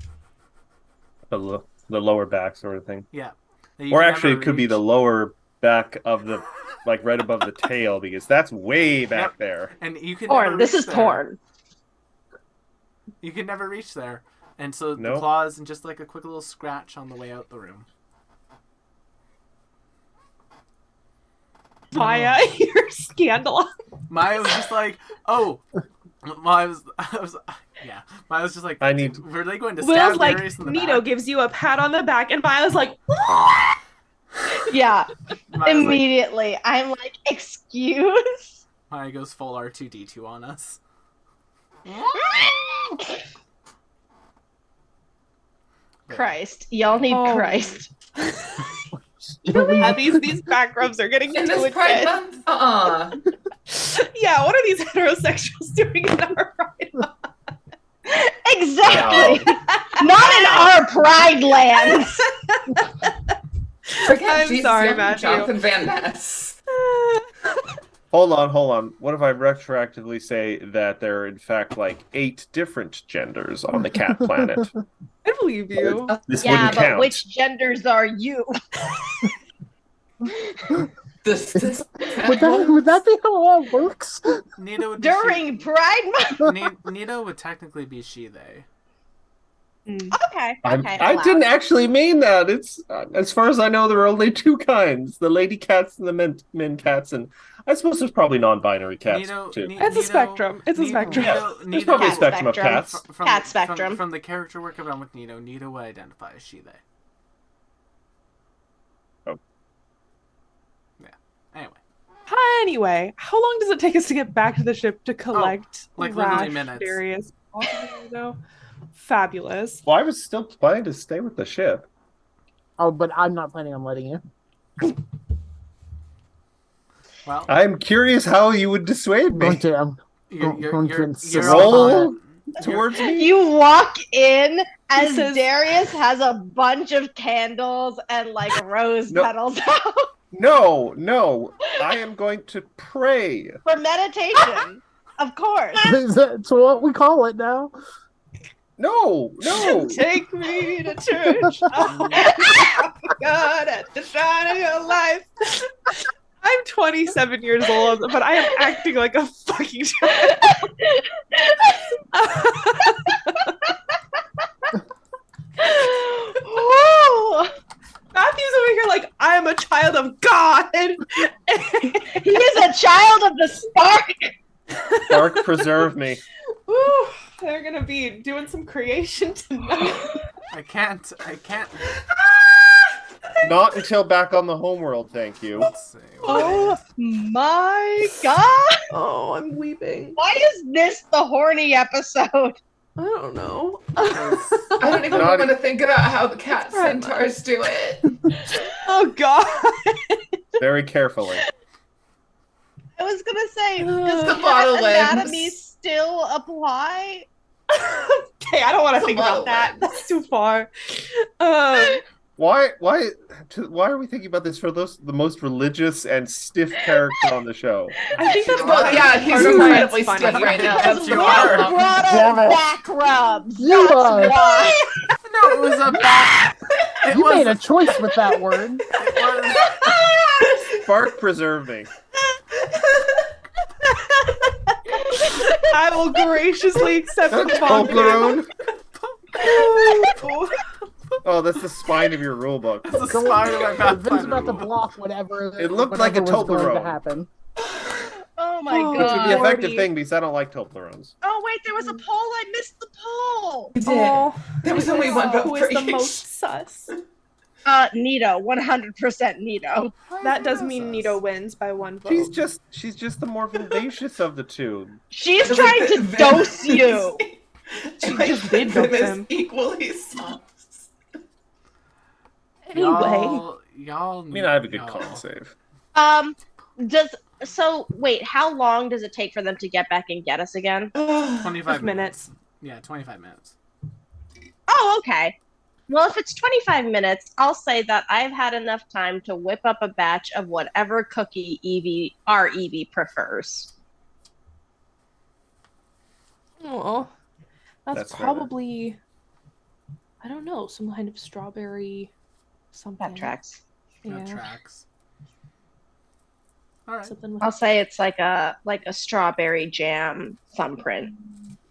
lower back sort of thing. yeah. That you Or can actually, never it could be the reach. lower back of the, like right above the tail, because that's way back Yep. there. And you can never Torn. This reach is there. torn. You can never reach there. And so the Nope. claws and just like a quick little scratch on the way out the room. Maya, you're scandalous. Maya was just like, oh. Maya was yeah. Maya was just like, I need- were they going to Will's stab like, Darius in the Nito back? gives you a pat on the back, and Maya's like, Yeah, Maya's like, immediately. I'm like, excuse? Maya goes full R2D2 on us. Christ. Y'all need Oh. Christ. yeah, these back rubs are getting In too this Pride intense. Month? Yeah, what are these heterosexuals doing in our Pride Month? Exactly. Not in our pride lands. Forget I'm Jesus, sorry, young Matthew. Jonathan Van Ness. Hold on. What if I retroactively say that there are in fact like 8 different genders on the cat planet? I believe you. This Yeah, wouldn't but count. which genders are you? This Would that be how it works? Nito would be During Pride Month. Nito would technically be she, they. Okay. I allowed. didn't actually mean that. It's as far as I know, there are only two kinds: the lady cats and the men cats. And I suppose there's probably non-binary cats too. It's a spectrum. It's a spectrum. There's probably a spectrum of cats. Cat spectrum. From the character work I've done with Nito would identify as she, they. Oh. Yeah. Anyway. Anyway, how long does it take us to get back to the ship to collect literally Rash, minutes. Darius, Fabulous. Well, I was still planning to stay with the ship. Oh, but I'm not planning on letting you. Well, I'm curious how you would dissuade me. you're Roll towards me. You walk in as says- Darius has a bunch of candles and like rose No. petals out No, I am going to pray. for meditation. Of course. That's what we call it now. No. Take me to church. God at the shrine of your life. I'm 27 years old, but I am acting like a fucking child. Woo! Matthew's over here like, I am a child of God. He is a child of the spark. Dark, preserve me. Woo, they're gonna be doing some creation tonight. I can't. Not until back on the homeworld, thank you. Let's see. Oh my god! Oh, I'm weeping. Why is this the horny episode? I don't know. I don't even Not- want to think about how the cat centaurs do it. Oh God. Very carefully. I was gonna say, does The cat bottle anatomy limbs. still apply? Okay, I don't want to It's a think lot about of that. words. That's too far. Why are we thinking about this for the most religious and stiff character on the show? I think that's Well, what yeah, he's part of why incredibly it's funny. stiff right now. Yes, That's you the are. problem. Brought Damn up it. back rubs. You That's are. why. No, it was a back. You made a choice with that word. Spark, preserve me. I will graciously accept the Toblerone? Oh, Oh, that's the spine of your rule book. It's the spine of my Vin's about to Pathfinder. block whatever. It looked like a whatever was going to Toblerone. happen. Oh my Oh, Which would be god. an effective Lordy. thing because I don't like Toblerones. Oh wait, there was a poll. I missed the poll. We did. oh. There was only one vote Who for is the each. most sus? Nito, 100% Nito. That does mean Nito wins by one vote. She's just the more vivacious of the two. She's It's trying like to Vin- dose you. She Like, just did Vin dose is him. equally sus. Anyway, Y'all. I mean, I have a good con save. Wait, how long does it take for them to get back and get us again? 25 minutes. Yeah, 25 minutes. Oh, okay. Well, if it's 25 minutes, I'll say that I've had enough time to whip up a batch of whatever cookie our Evie prefers. oh, that's That's fair. probably, I don't know, some kind of strawberry something. That tracks. That Yeah, tracks. All right. something with I'll say it's like a strawberry jam thumbprint,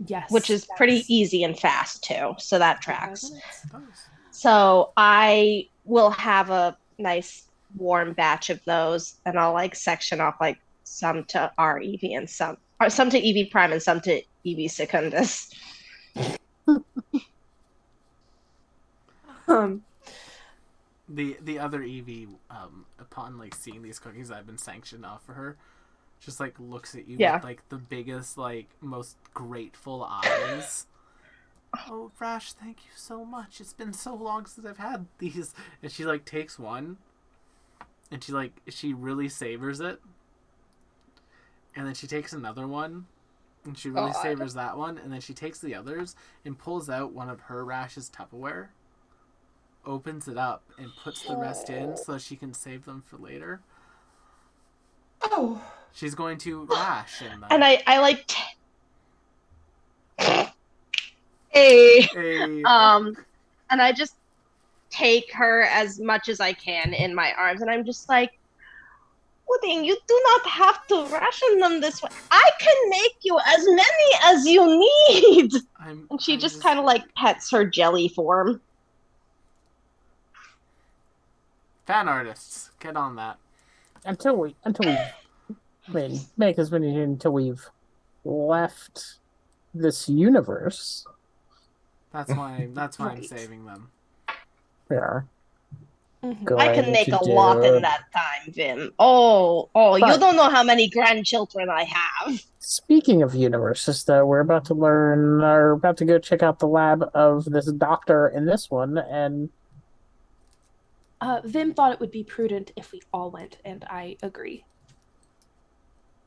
yes, which is pretty yes. easy and fast too. So that 25 tracks. minutes. Nice. So I will have a nice warm batch of those, and I'll like section off like some to our Evie and some to Evie Prime and some to Evie Secundus. The other Evie, upon like seeing these cookies I've been sanctioned off for her, just like looks at you Yeah. with like the biggest, like most grateful eyes. Oh, Rash, thank you so much. It's been so long since I've had these. And she like takes one, and she really savors it. And then she takes another one, and she really God. savors that one. And then she takes the others and pulls out one of her Rash's Tupperware, opens it up, and puts the rest in so she can save them for later. Oh. She's going to Rash and And I like hey. And I just take her as much as I can in my arms, and I'm just like, pudding. You do not have to ration them this way. I can make you as many as you need. And she just kind of like pets her jelly form. Fan artists, get on that. Until we've make as many until we've left this universe. That's why I'm Right. saving them. Yeah. I can make a lot in that time, Vim. Oh, you don't know how many grandchildren I have. Speaking of universes, though, we're about to go check out the lab of this doctor in this one, and Vim thought it would be prudent if we all went, and I agree.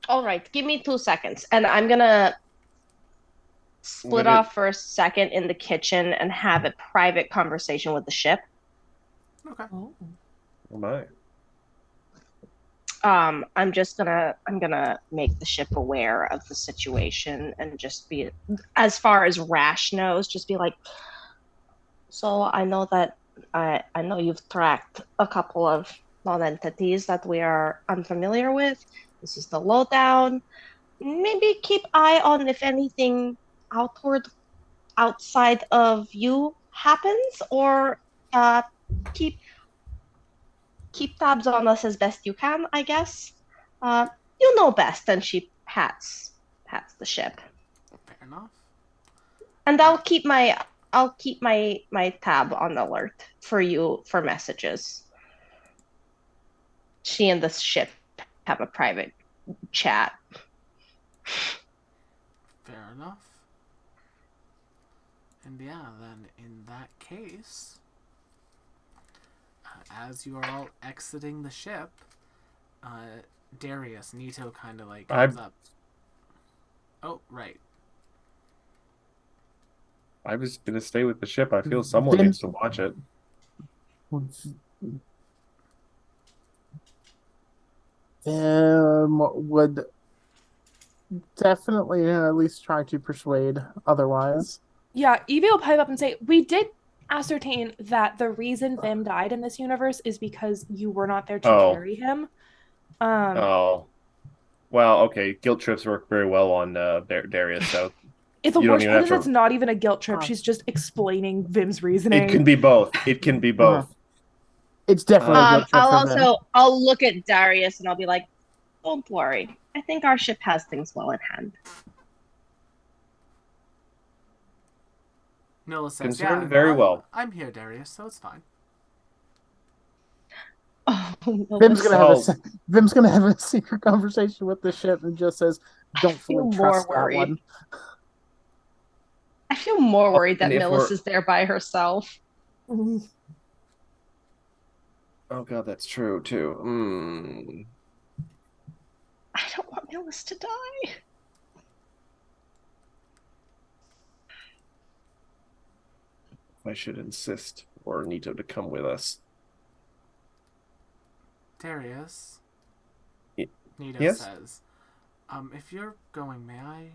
All right, give me 2 seconds, and I'm gonna split off for a second in the kitchen and have a private conversation with the ship. Okay. Oh. Oh my. I'm gonna make the ship aware of the situation and just be, as far as Rash knows, just be like, so I know that I know you've tracked a couple of non-entities that we are unfamiliar with. This is the lowdown. Maybe keep eye on if anything outside of you happens, or keep tabs on us as best you can, I guess. You know best. And she pats the ship. Fair enough. And I'll keep my tab on alert for you for messages. She and the ship have a private chat. Fair enough. And yeah, then in that case, as you are all exiting the ship, Darius, Nito kind of like comes up. Oh, right. I was gonna stay with the ship. I feel someone needs to watch it. Would definitely at least try to persuade otherwise. Yeah, Evie will pipe up and say, we did ascertain that the reason Vim died in this universe is because you were not there to carry him. Well, okay. Guilt trips work very well on Darius, so the worst part is it's not even a guilt trip. She's just explaining Vim's reasoning. It can be both. It's definitely a guilt trip. I'll look at Darius and I'll be like, don't worry. I think our ship has things well in hand. Nilla says, concerned very well. I'm here, Darius, so it's fine. Oh, Vim's gonna have a secret conversation with the ship and just says, "Don't fully trust that one." I feel more worried that Millis is there by herself. Oh god, that's true too. I don't want Millis to die. I should insist for Nito to come with us. Darius, Nito says, if you're going, may I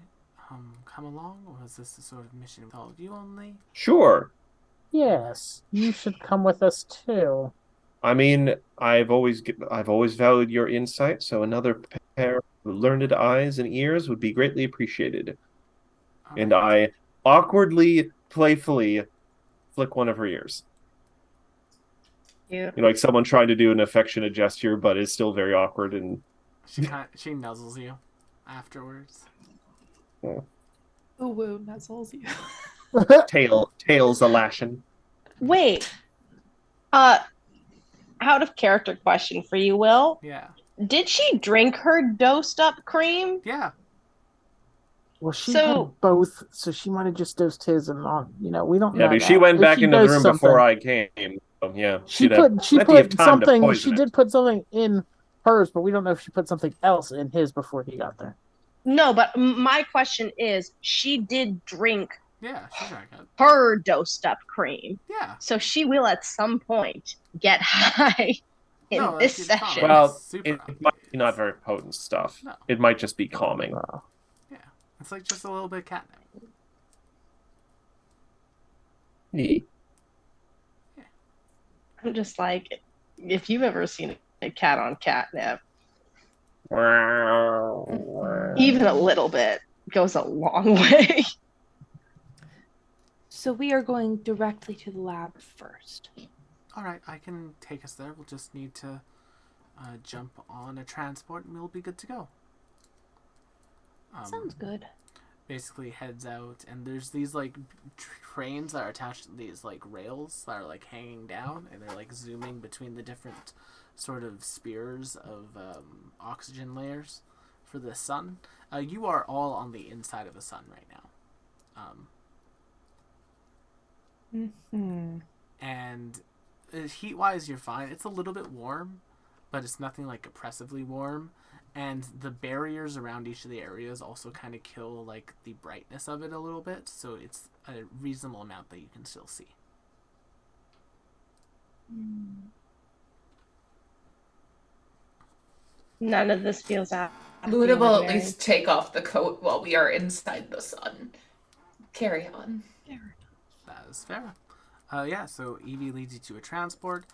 come along, or is this the sort of mission with all of you only? Sure. Yes, you should come with us too. I mean, I've always valued your insight, so another pair of learned eyes and ears would be greatly appreciated. All and right. I awkwardly, playfully flick one of her ears. Yeah. You know, like someone trying to do an affectionate gesture, but is still very awkward. And she nuzzles you afterwards. Ooh, woo, nuzzles you. Tails a lashing. Wait, out of character question for you, Will. Yeah. Did she drink her dosed up cream? Yeah. Well, she had both, so she might have just dosed his and not. You know, we don't know. Yeah, but she went back into the room before I came. So, yeah, she put something. She did put something in hers, but we don't know if she put something else in his before he got there. No, but my question is, she did drink. Yeah, she drank it. Her dosed up cream. Yeah. So she will at some point get high in this session. Well, it might be not very potent stuff. No. It might just be calming. Yeah. It's like just a little bit of catnip. Yeah. I'm just like, if you've ever seen a cat on catnip, Even a little bit goes a long way. So we are going directly to the lab first. All right, I can take us there. We'll just need to jump on a transport and we'll be good to go. Sounds good. Basically heads out, and there's these like trains that are attached to these like rails that are like hanging down, and they're like zooming between the different sort of spheres of oxygen layers for the sun. You are all on the inside of the sun right now. And heat-wise, you're fine. It's a little bit warm, but it's nothing like oppressively warm. And the barriers around each of the areas also kind of kill like the brightness of it a little bit, so it's a reasonable amount that you can still see. None of this feels out. Luna will at least take off the coat while we are inside the sun. Carry on. That is fair. Yeah, so Evie leads you to a transport.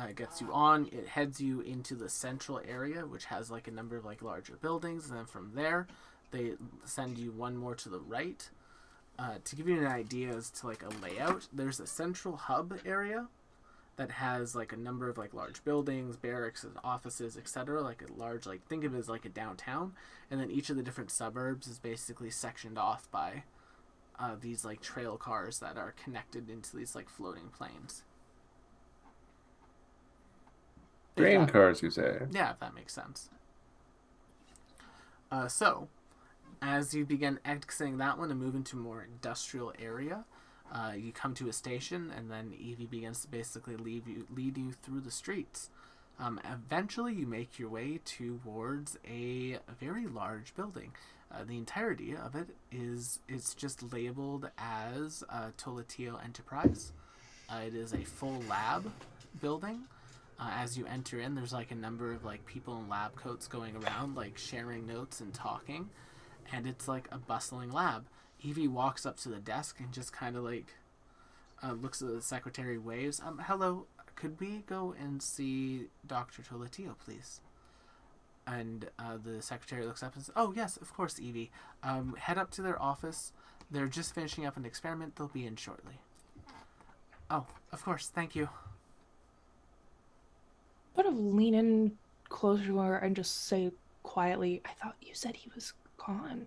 It gets you on. It heads you into the central area, which has like a number of like larger buildings, and then from there, they send you one more to the right. To give you an idea as to like a layout, there's a central hub area that has like a number of like large buildings, barracks, and offices, etc. Like a large, like think of it as like a downtown, and then each of the different suburbs is basically sectioned off by these like trail cars that are connected into these like floating planes. Train cars, you say? Yeah, if that makes sense. So, as you begin exiting that one and move into a more industrial area, you come to a station, and then Evie begins to basically lead you through the streets. Eventually, you make your way towards a very large building. The entirety of it it's just labeled as Tolatio Enterprise. It is a full lab building. As you enter in, there's like a number of like people in lab coats going around, like sharing notes and talking, and it's like a bustling lab. Evie walks up to the desk and just kind of like looks at the secretary, waves. Hello, could we go and see Dr. Tolatio, please? And the secretary looks up and says, "Oh yes, of course, Evie. Head up to their office. They're just finishing up an experiment. They'll be in shortly." "Oh, of course, thank you." Sort of lean in closer to her and just say quietly, "I thought you said he was gone."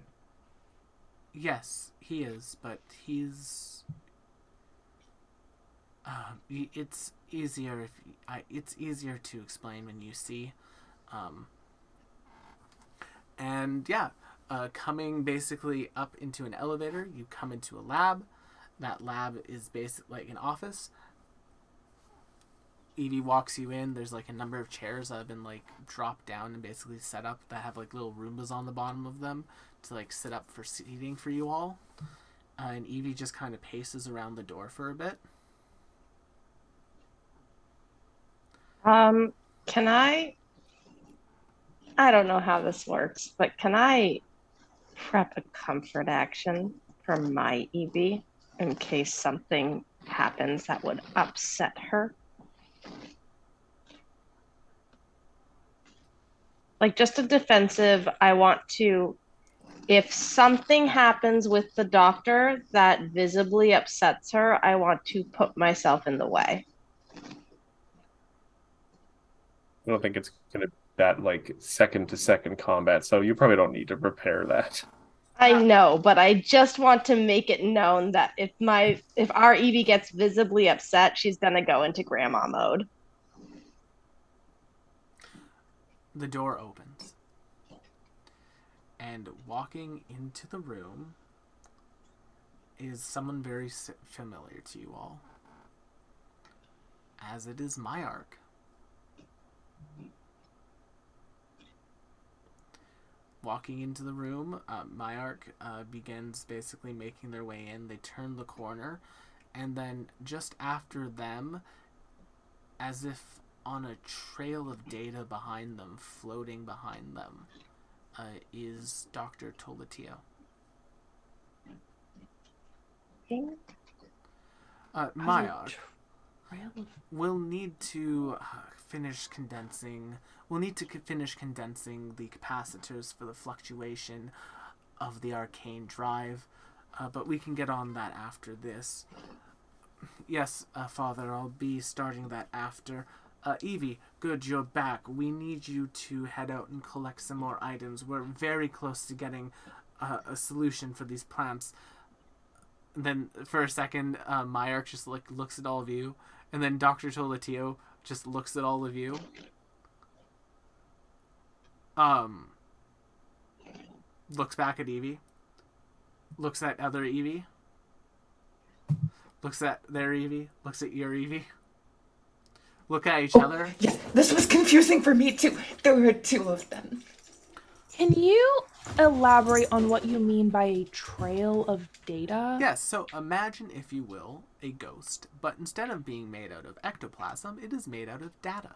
"Yes, he is, but he's. It's easier it's easier to explain when you see. And yeah, coming basically up into an elevator, you come into a lab. That lab is basically like an office. Evie walks you in. There's like a number of chairs that have been like dropped down and basically set up that have like little Roombas on the bottom of them to like sit up for seating for you all. And Evie just kind of paces around the door for a bit. Can I don't know how this works, but can I prep a comfort action for my Evie in case something happens that would upset her? Like just a defensive, I want to, if something happens with the doctor that visibly upsets her, I want to put myself in the way. I don't think it's going to be that like second to second combat, so you probably don't need to prepare that. I know, but I just want to make it known that if our Evie gets visibly upset, she's gonna go into grandma mode. The door opens, and walking into the room is someone very familiar to you all, as it is Myark. Walking into the room, Myark begins basically making their way in. They turn the corner, and then just after them, as if on a trail of data behind them, floating behind them, is Dr. Tolatio. Myark, we'll need to finish condensing. We'll need to finish condensing the capacitors for the fluctuation of the arcane drive, but we can get on that after this. Yes, Father, I'll be starting that after. Evie, good, you're back. We need you to head out and collect some more items. We're very close to getting a solution for these plants. And then for a second, Myark just looks at all of you, and then Dr. Tolatio just looks at all of you. Looks back at Evie. Looks at other Evie. Looks at their Evie. Looks at your Evie. Look at each other. Yes, this was confusing for me too. There were two of them. Can you elaborate on what you mean by a trail of data? Yes, so imagine, if you will, a ghost, but instead of being made out of ectoplasm, it is made out of data.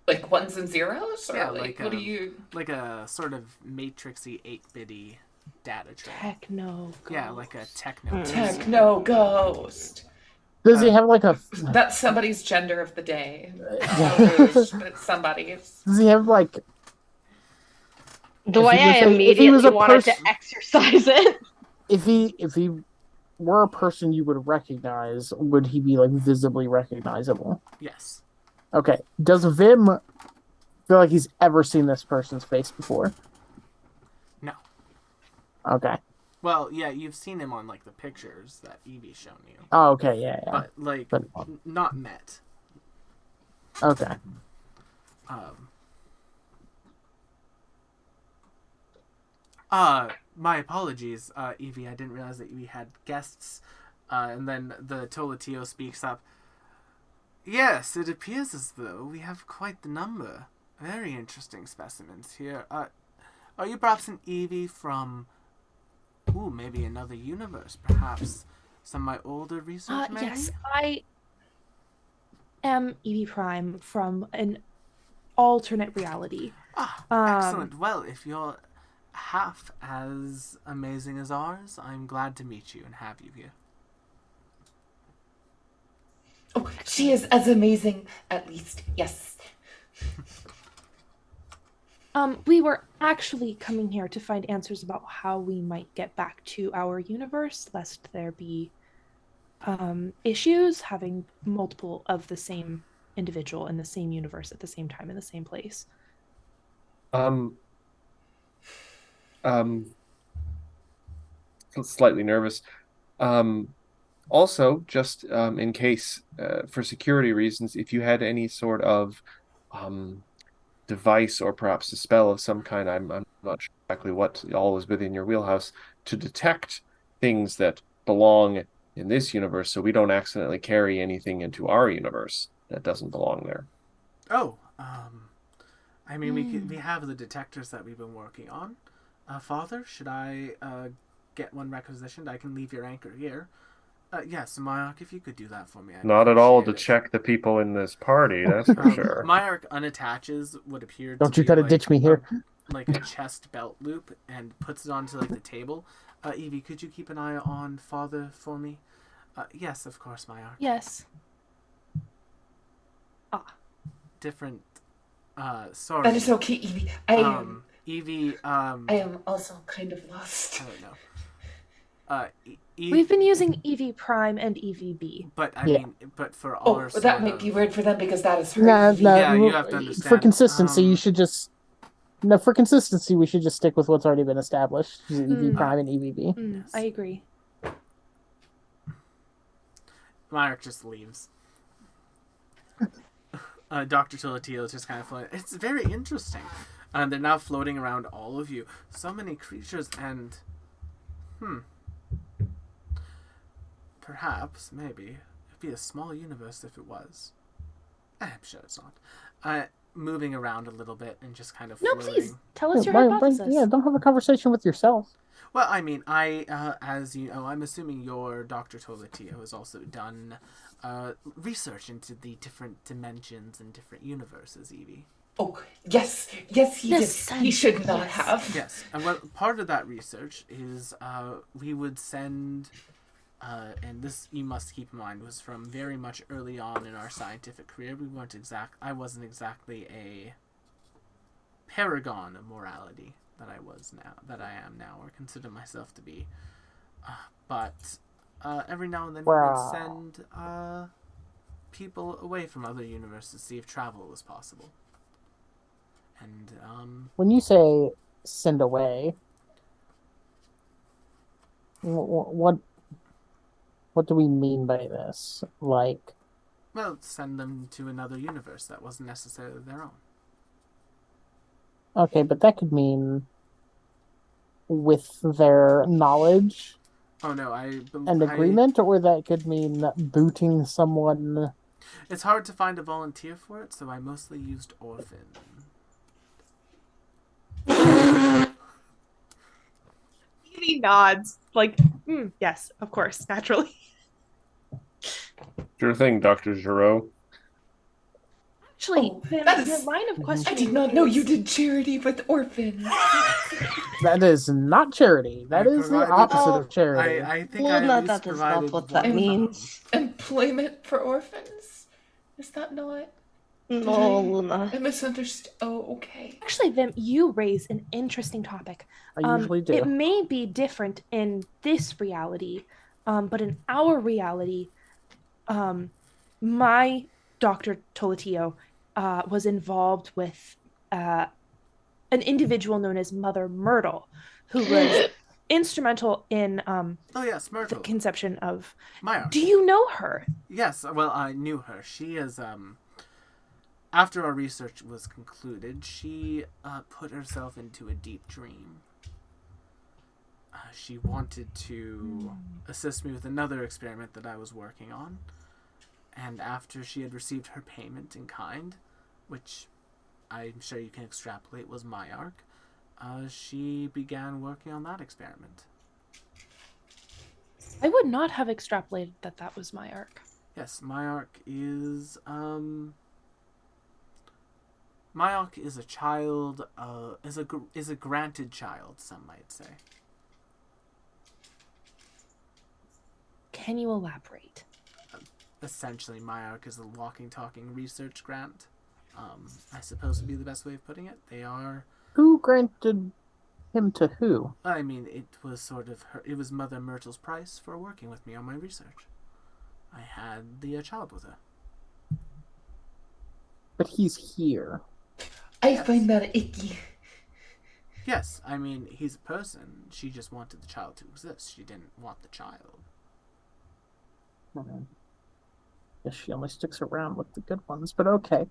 Like ones and zeros? Or Yeah, like like what do you... Like a sort of matrixy 8-bitty data trail. Techno. Yeah, like a techno. Techno ghost. Does he have like a? That's somebody's gender of the day. Does But it's somebody's. he have like? The If way he was I a- if he immediately was a wanted person- to exercise it. If he were a person you would recognize, would he be like visibly recognizable? Yes. Okay. Does Vim feel like he's ever seen this person's face before? No. Okay. Well, yeah, you've seen him on, like, the pictures that Evie's shown you. Oh, okay. Yeah. Yeah. But, like, But- not met. Okay. My apologies, Evie. I didn't realize that we had guests. And then the Tolatio speaks up. Yes, it appears as though we have quite the number. Very interesting specimens here. Are you perhaps an Evie from... Ooh, maybe another universe, perhaps. Some of my older research, maybe? Yes, I am Evie Prime from an alternate reality. Excellent. Well, if you're half as amazing as ours, I'm glad to meet you and have you here. Oh, she is as amazing, at least. Yes. We were actually coming here to find answers about how we might get back to our universe, lest there be issues having multiple of the same individual in the same universe at the same time in the same place. Slightly nervous. Also, just in case, for security reasons, if you had any sort of device or perhaps a spell of some kind, I'm not sure exactly what all is within your wheelhouse, to detect things that belong in this universe so we don't accidentally carry anything into our universe that doesn't belong there. Oh, I mean, we have the detectors that we've been working on. Father, should I get one requisitioned? I can leave your anchor here. Yes, Myark, if you could do that for me. I'd Not at all to appreciate it. check the people in this party, that's for sure. Myark unattaches what appeared to Don't you be gotta like ditch me here. like a chest belt loop and puts it onto like the table. Evie, could you keep an eye on Father for me? Yes, of course, Myark. Yes. Different. Sorry. That is okay, Evie. Evie. I am also kind of lost. I don't know. We've been using EV Prime and EVB. But I Yeah. mean, but for Oh, our that sort might of- be weird for them because that is her. No, Evie. no. Yeah, you have to understand. For consistency, you Um, should just. No, for consistency, we should just stick with what's already been established: EV Prime and EVB. Yes. I agree. Myark just leaves. Dr. Tilatio is just kind of floating. It's very interesting. They're now floating around all of you. So many creatures and... Perhaps, maybe, it'd be a small universe if it was. I'm sure it's not. Moving around a little bit and just kind of No, floating. please tell us your Why- hypothesis. yeah, don't have a conversation with yourself. Well, I mean, as you know, I'm assuming your Dr. Tolatio has also done research into the different dimensions and different universes, Evie. Oh, yes, he Yes, did. He should not yes. have. Yes, and what part of that research is we would send and this you must keep in mind was from very much early on in our scientific career. I wasn't exactly a paragon of morality that I am now, or consider myself to be. But every now and then we would send people away from other universes to see if travel was possible. And when you say send away, what do we mean by this? Like, well, send them to another universe that wasn't necessarily their own. okay, but that could mean with their knowledge Oh no, and agreement, or that could mean booting someone. It's hard to find a volunteer for it, so I mostly used orphan. He nods, like, yes, of course, naturally. Sure thing, Dr. Giraud. Actually, that is... your line of questioning. I did not know you did charity with orphans. That is not charity. That is the opposite of charity. I think well, I no, at least that is provided not what that one means. Employment for orphans? Is that not? No, Luna. I misunderstood. Oh, okay. Actually, Vim, you raise an interesting topic. I usually do. It may be different in this reality, but in our reality, my Dr. Tolatio was involved with an individual known as Mother Myrtle, who was instrumental in Oh yes, Myrtle. the conception of... Maya. Do you know her? Yes, well, I knew her. She is, after our research was concluded, she put herself into a deep dream. She wanted to assist me with another experiment that I was working on. And after she had received her payment in kind, which I'm sure you can extrapolate was my arc, she began working on that experiment. I would not have extrapolated that that was my arc. Yes, my arc is a child, is a granted child, some might say. Can you elaborate? Essentially, my arc is a walking, talking research grant. I suppose would be the best way of putting it. They are... Who granted him to who? I mean, it was sort of it was Mother Myrtle's price for working with me on my research. I had the child with her. But he's here. I find that icky. Yes, I mean, he's a person. She just wanted the child to exist. She didn't want the child. Guess she only sticks around with the good ones, but okay.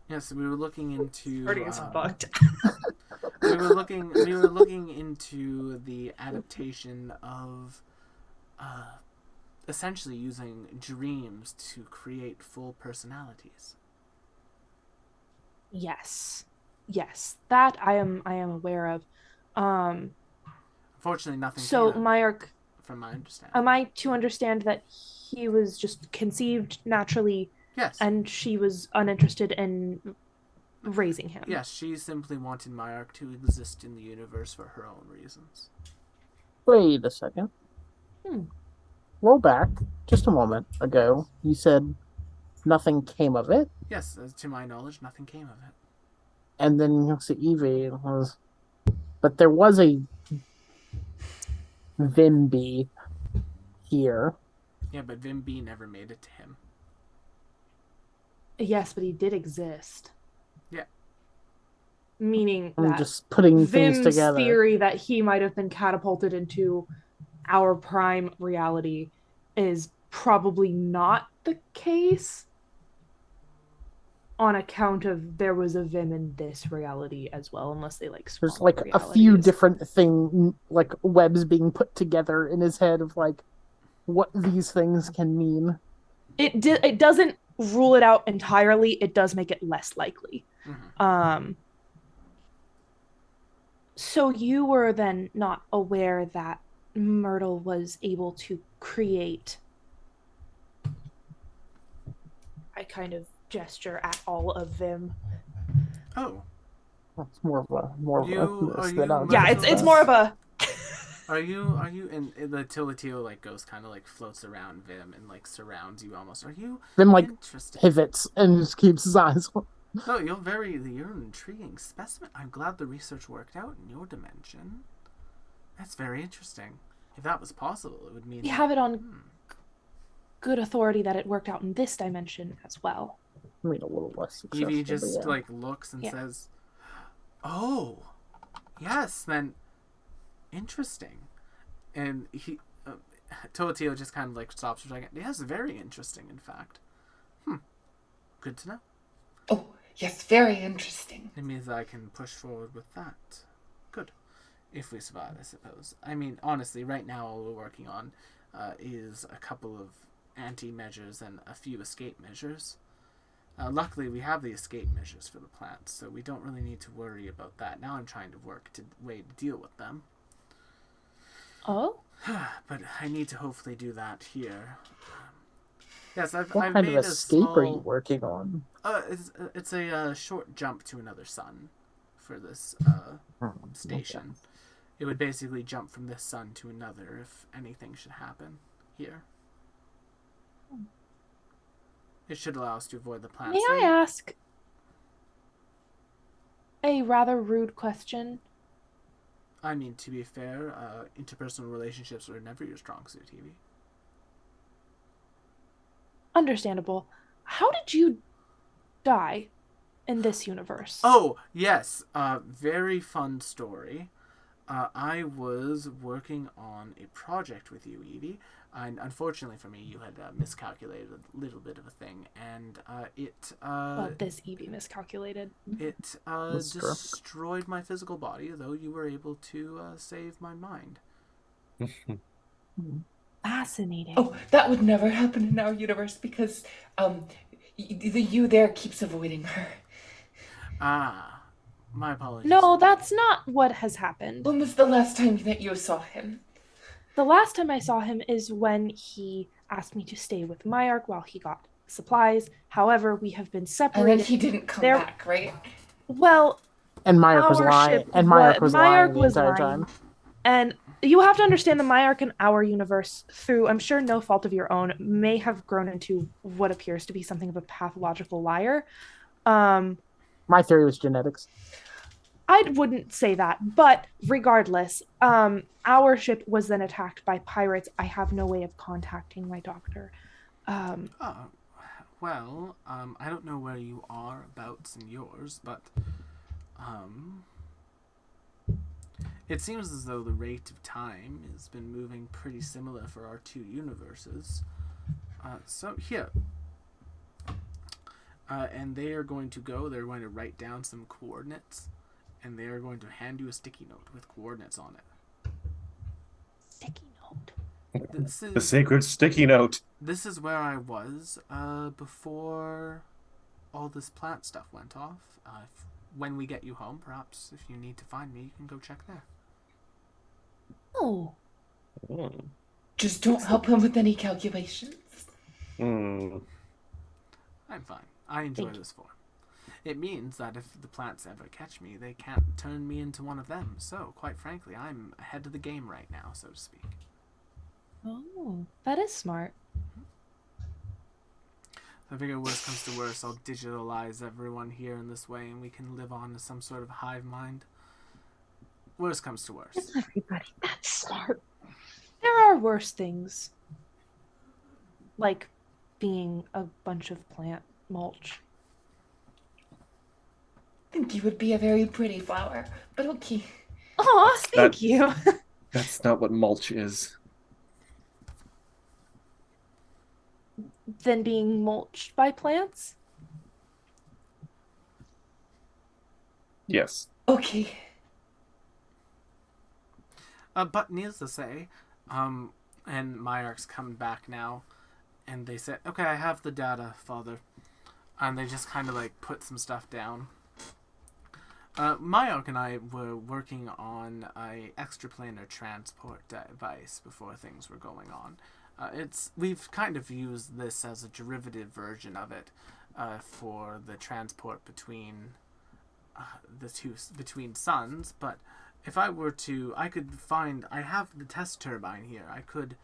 Yes, we were looking into... Party is fucked. we were looking into the adaptation of essentially using dreams to create full personalities. Yes, that I am aware of. Unfortunately, nothing. So came my arc, from my understanding, am I to understand that he was just conceived naturally? Yes. And she was uninterested in raising him. Yes, she simply wanted my arc to exist in the universe for her own reasons. Wait a second. Roll back just a moment ago. You said nothing came of it. Yes, to my knowledge, nothing came of it. And then you see Evie was, but there was a Vimby here. Yeah, but Vimby never made it to him. Yes, but he did exist. Yeah. Meaning I'm that just putting things Vim's together. theory that he might have been catapulted into our prime reality is probably not the case, on account of there was a Vim in this reality as well, unless they like There's like a few different like webs being put together in his head of like what these things can mean. It doesn't rule it out entirely. It does make it less likely. Mm-hmm. So you were then not aware that Myrtle was able to create... I kind of gesture at all of Vim. Oh. That's more of a this than Myrtle? Yeah, it's more of a... Are you in the Tilatio like goes kind of like floats around Vim and like surrounds you almost? Are you Vim like interested? pivots and just keeps his eyes. No, you're an intriguing specimen. I'm glad the research worked out in your dimension. That's very interesting. If that was possible, it would mean We that, have it on good authority that it worked out in this dimension as well. I mean, a little less successful. Evie just but yeah. like looks and says, "Oh, yes, then interesting." And he, Tolatio just kind of like stops for a second. Yes, very interesting, in fact. Good to know. Oh, yes, very interesting. It means that I can push forward with that. Good. If we survive, I suppose. I mean, honestly, right now all we're working on is a couple of anti-measures and a few escape measures. Luckily, we have the escape measures for the plants, so we don't really need to worry about that. Now I'm trying to work a way to deal with them. Oh? But I need to hopefully do that here. Yes, I've What kind made of a escape small... are you working on? It's a short jump to another sun for this station. Okay. It would basically jump from this sun to another if anything should happen here. It should allow us to avoid the plants. May I ask a rather rude question? I mean, to be fair, interpersonal relationships are never your strong suit, Evie. Understandable. How did you die in this universe? Oh, yes. Very fun story. I was working on a project with you, Evie. And unfortunately for me, you had miscalculated a little bit of a thing, and Well, this Evie miscalculated. it destroyed my physical body, though you were able to save my mind. Fascinating. Oh, that would never happen in our universe because the you there keeps avoiding her. Ah, my apologies. No, that's not what has happened. When was the last time that you saw him? The last time I saw him is when he asked me to stay with Myark while he got supplies. However, we have been separated. And then he didn't come back, right? Well, And Myark was lying. And Myark was lying the entire time. And you have to understand the Myark in our universe, through, I'm sure, no fault of your own, may have grown into what appears to be something of a pathological liar. My theory was genetics. I wouldn't say that, but regardless, our ship was then attacked by pirates. I have no way of contacting my doctor. I don't know where you are abouts in yours, but it seems as though the rate of time has been moving pretty similar for our two universes. So here. And they're going to write down some coordinates, and they are going to hand you a sticky note with coordinates on it. Sticky note? The sacred sticky note. This is where I was before all this plant stuff went off. When we get you home, perhaps if you need to find me, you can go check there. Oh. Just don't help him with any calculations. I'm fine. I enjoy this form. It means that if the plants ever catch me, they can't turn me into one of them. So, quite frankly, I'm ahead of the game right now, so to speak. Oh, that is smart. I figure worst comes to worst, I'll digitalize everyone here in this way, and we can live on as some sort of hive mind. Worst comes to worst. Everybody, that's smart. There are worse things. Like being a bunch of plant mulch. I think you would be a very pretty flower, but okay. Oh, thank you. That's not what mulch is. Than being mulched by plants? Yes. Okay. But needless to say, and Myark's coming back now, and they said, okay, I have the data, Father. And they just kind of like put some stuff down. Myark and I were working on a extraplanar transport device before things were going on. We've kind of used this as a derivative version of it for the transport between between suns, but If I were to, I could find. I have the test turbine here. I could.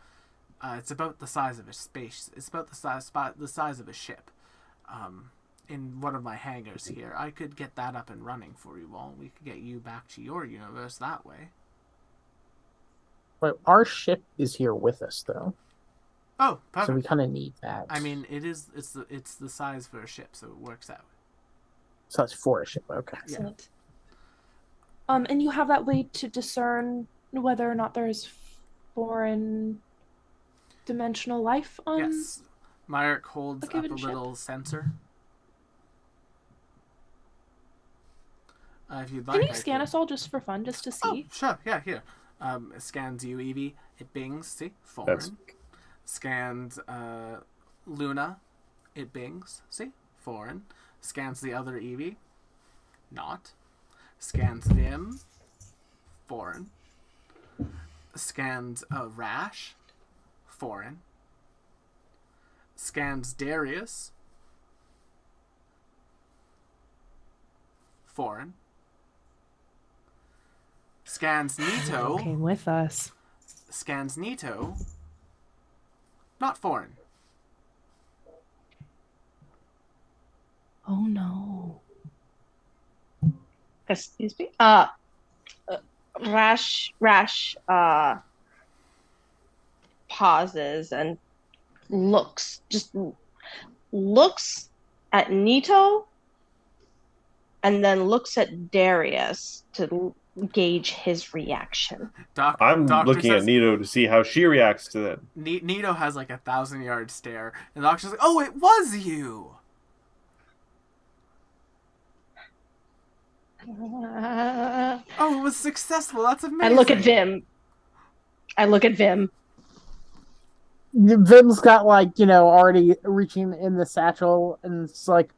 It's about the size of a space. It's about the size of a ship. In one of my hangars here, I could get that up and running for you all. We could get you back to your universe that way. But our ship is here with us, though. Oh, perfect. So we kind of need that. I mean, it's the size for a ship, so it works out. So it's for a ship. Okay. Excellent. And you have that way to discern whether or not there's foreign dimensional life on. Yes. Myrick holds up a given ship? little sensor. If you'd like, Can you scan us all just for fun, just to see? Oh, sure. Yeah, here. It scans you, Evie. It bings. See, foreign. That's... Scans Luna. It bings. See, foreign. Scans the other Evie. Not. Scans Vim. Foreign. Scans Rash. Foreign. Scans Darius. Foreign. Scans Nito. Came with us. Scans Nito. Not foreign. Oh no. Excuse me. Rash pauses and looks at Nito and then looks at Darius to gauge his reaction. I'm Doctor looking says, at Nito to see how she reacts to that. Nito has like 1,000-yard stare, and the doctor's like, "Oh, it was you." Oh, it was successful. That's amazing. I look at Vim. Vim's got already reaching in the satchel, and it's like,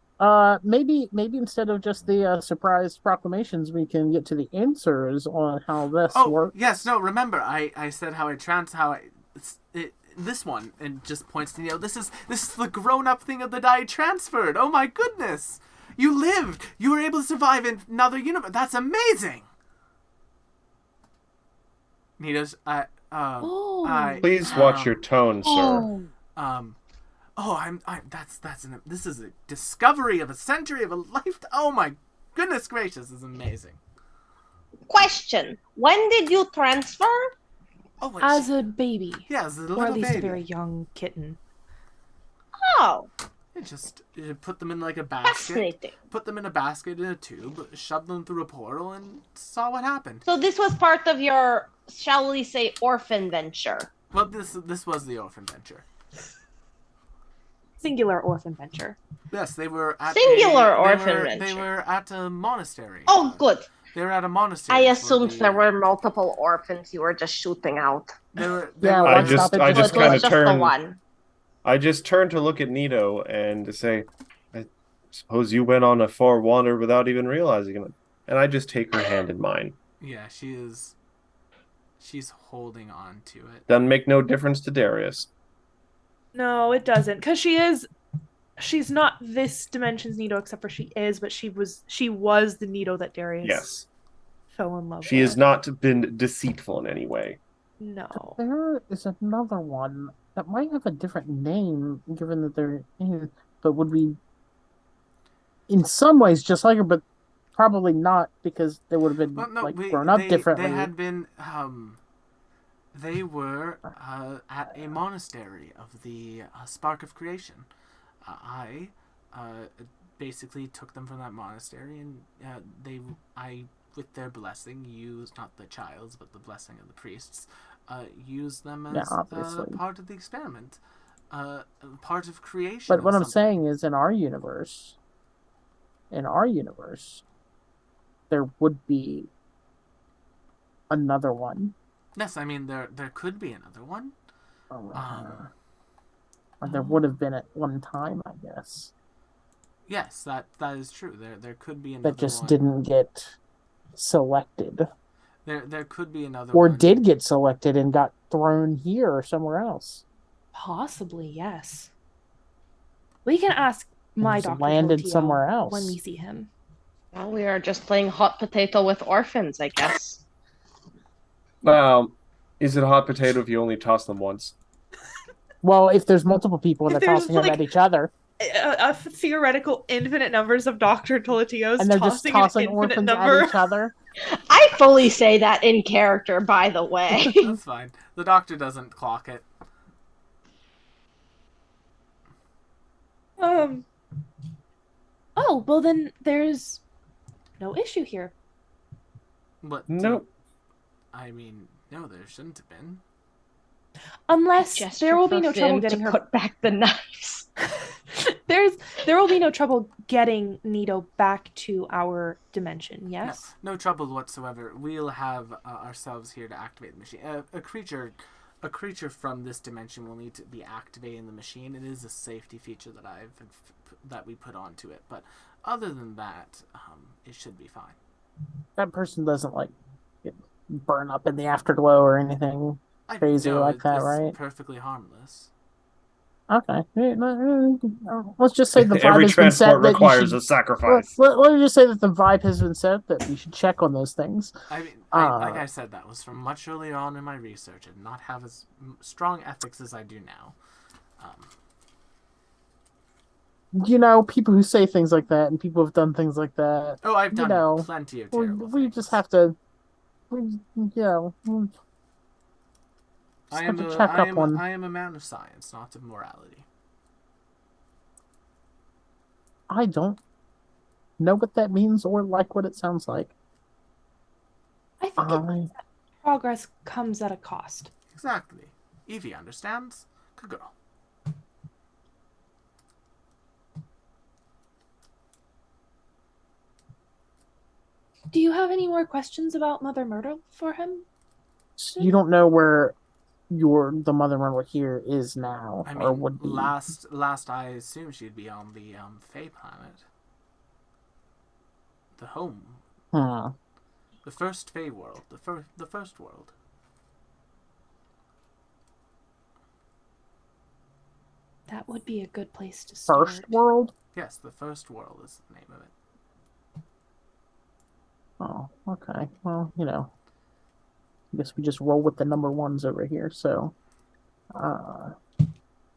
maybe instead of just the surprise proclamations, we can get to the answers on how this works. Yes, no, remember I said this one, and just points to this is the grown-up thing of the die transferred. Oh my goodness. You lived. You were able to survive in another universe. That's amazing. Nito's Please watch your tone, sir. This is a discovery of a century of a life. Oh my goodness gracious, this is amazing. Question: when did you transfer? Oh, as a baby. Yeah, as a little or at least baby. a very young kitten. Oh. You put them in like a basket. Fascinating. Put them in a basket in a tube, shoved them through a portal, and saw what happened. So this was part of your, shall we say, orphan venture. Well, this was the orphan venture. Singular orphan venture. Yes, they were at They were at a monastery. Oh, good. They were at a monastery. I assumed there were multiple orphans you were just shooting out. I just kind of turned. One. I just turned to look at Nito and to say, I suppose you went on a far wander without even realizing it. And I just take her hand in mine. Yeah, she's holding on to it. Doesn't make no difference to Darius. No, it doesn't. Because she's not this dimension's Nito, except for she was the Nito that Darius fell in love with. She has not been deceitful in any way. No. There is another one that might have a different name, given that they're in, but would be in some ways just like her, but probably not, because they would have been grown up differently. They had been. They were at a monastery of the Spark of Creation. I basically took them from that monastery, and I, with their blessing, used not the child's, but the blessing of the priests. Use them as part of the experiment, part of creation. But what I'm saying is, in our universe, there would be another one. Yes, I mean there could be another one. Or there would have been at one time, I guess. Yes, that is true. There could be another one. That just didn't get selected. There could be another or one. did get selected and got thrown here or somewhere else. Possibly, yes. We can ask my doctor landed somewhere else when we see him. Well, we are just playing hot potato with orphans, I guess. Is it a hot potato if you only toss them once? Well, if there's multiple people and If they're there's, tossing them like, at each other, a theoretical infinite numbers of Dr. Tolitios and they're just tossing an tossing infinite orphans number. at each other. I fully say that in character, by the way. That's fine. The doctor doesn't clock it. Oh, well then there's no issue here. But Nope. I mean, no, there shouldn't have been. Unless Gesture there will be for no trouble Finn getting to her. put back the knives. There will be no trouble getting Nito back to our dimension. Yes. No trouble whatsoever. We'll have ourselves here to activate the machine. A creature from this dimension will need to be activating the machine. It is a safety feature that we put onto it. But other than that, it should be fine. That person doesn't like get burn up in the afterglow or anything crazy like that, it's right? perfectly harmless. Okay. Let's just say the vibe Every has been set transport that you requires should. a sacrifice. Let me just say that the vibe has been set that we should check on those things. I mean, like I said, that was from much earlier on in my research. I did not have as strong ethics as I do now. People who say things like that and people who have done things like that. Oh, I've done plenty of terrible we things. just have to. I am a man of science, not of morality. I don't know what that means or like what it sounds like. I think progress comes at a cost. Exactly. Evie understands. Good girl. Do you have any more questions about Mother Myrtle for him? You don't know where the Mother Myrtle here is now, I mean, or would be. last I assume she'd be on the Fae planet. The home. The first Fae world. The first world. That would be a good place to start. First world? Yes, the first world is the name of it. Oh, okay. Well, I guess we just roll with the number ones over here. So, well,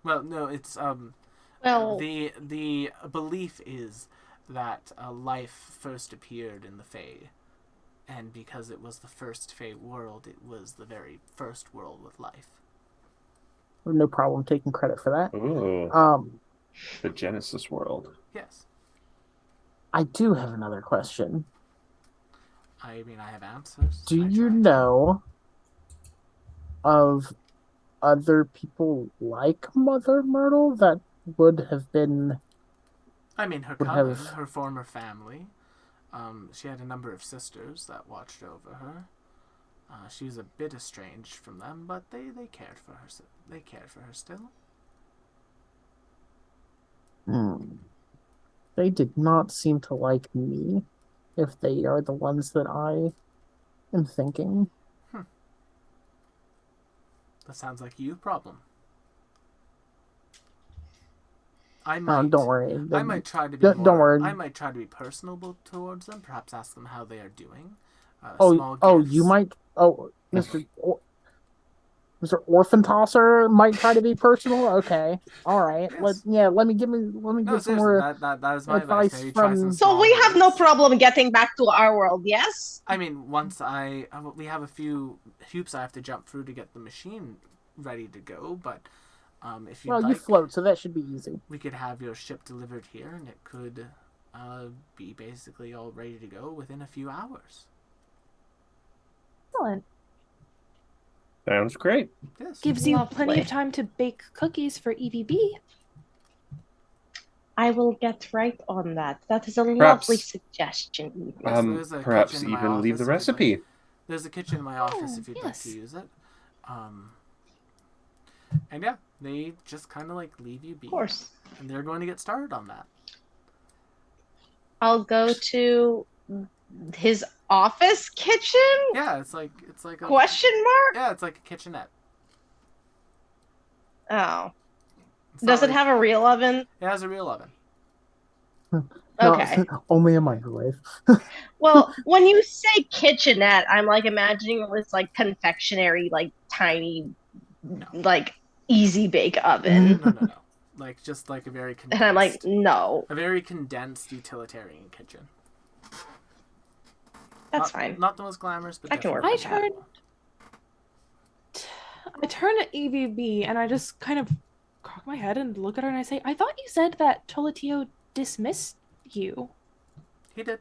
no, it's Well, the belief is that life first appeared in the Fae, and because it was the first Fae world, it was the very first world with life. no problem taking credit for that. Ooh. The Genesis world. Yes. I do have another question. I mean, I have answers. Do you know of other people like Mother Myrtle that would have been... I mean, her former family. She had a number of sisters that watched over her. She was a bit estranged from them, but they cared for her. They cared for her still. They did not seem to like me, if they are the ones that I am thinking. That sounds like you problem. Don't worry. I might try to be don't worry. I might try to be personable towards them. Perhaps ask them how they are doing. You might. Oh, Mr. Orphan Tosser might try to be personal. Okay, all right. Yes. Let me get some more that is my advice advice. Maybe try some so small we have no groups. problem getting back to our world, yes? I mean, once we have a few hoops I have to jump through to get the machine ready to go, but if you you float, so that should be easy. we could have your ship delivered here, and it could be basically all ready to go within a few hours. Excellent. Sounds great. Yes. Gives you plenty Lovely. of time to bake cookies for EVB. I will get right on that. That is a Perhaps- lovely suggestion. Yes, there's a Perhaps kitchen in my even leave office the if you'd like. recipe. There's a kitchen in my office if you'd like yes. to use it. And yeah, they just kind of leave you be. Of course. And they're going to get started on that. I'll go to his office kitchen? Yeah, it's like a Question mark? Yeah, it's like a kitchenette. Oh. It's not Does it have a real oven? It has a real oven. Okay. Only a microwave. Well, when you say kitchenette, I'm like imagining this like confectionery, like tiny, No. like easy bake oven. No. Like just like a very And I'm like, condensed, no, utilitarian kitchen. that's fine. Not the most glamorous, but I can work definitely with that. I turn to EVB and I just kind of cock my head and look at her and I say, I thought you said that Toletio dismissed you. He did.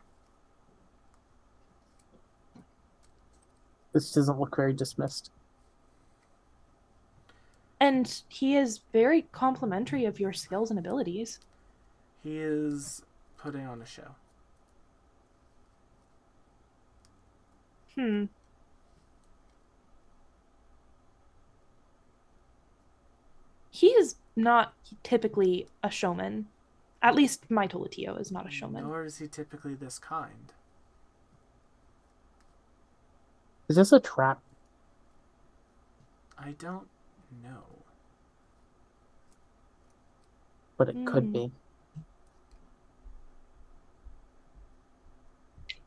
This doesn't look very dismissed. And he is very complimentary of your skills and abilities. He is putting on a show. He is not typically a showman. At least my Toletio is not a showman. Nor is he typically this kind. Is this a trap? I don't know. But it could be.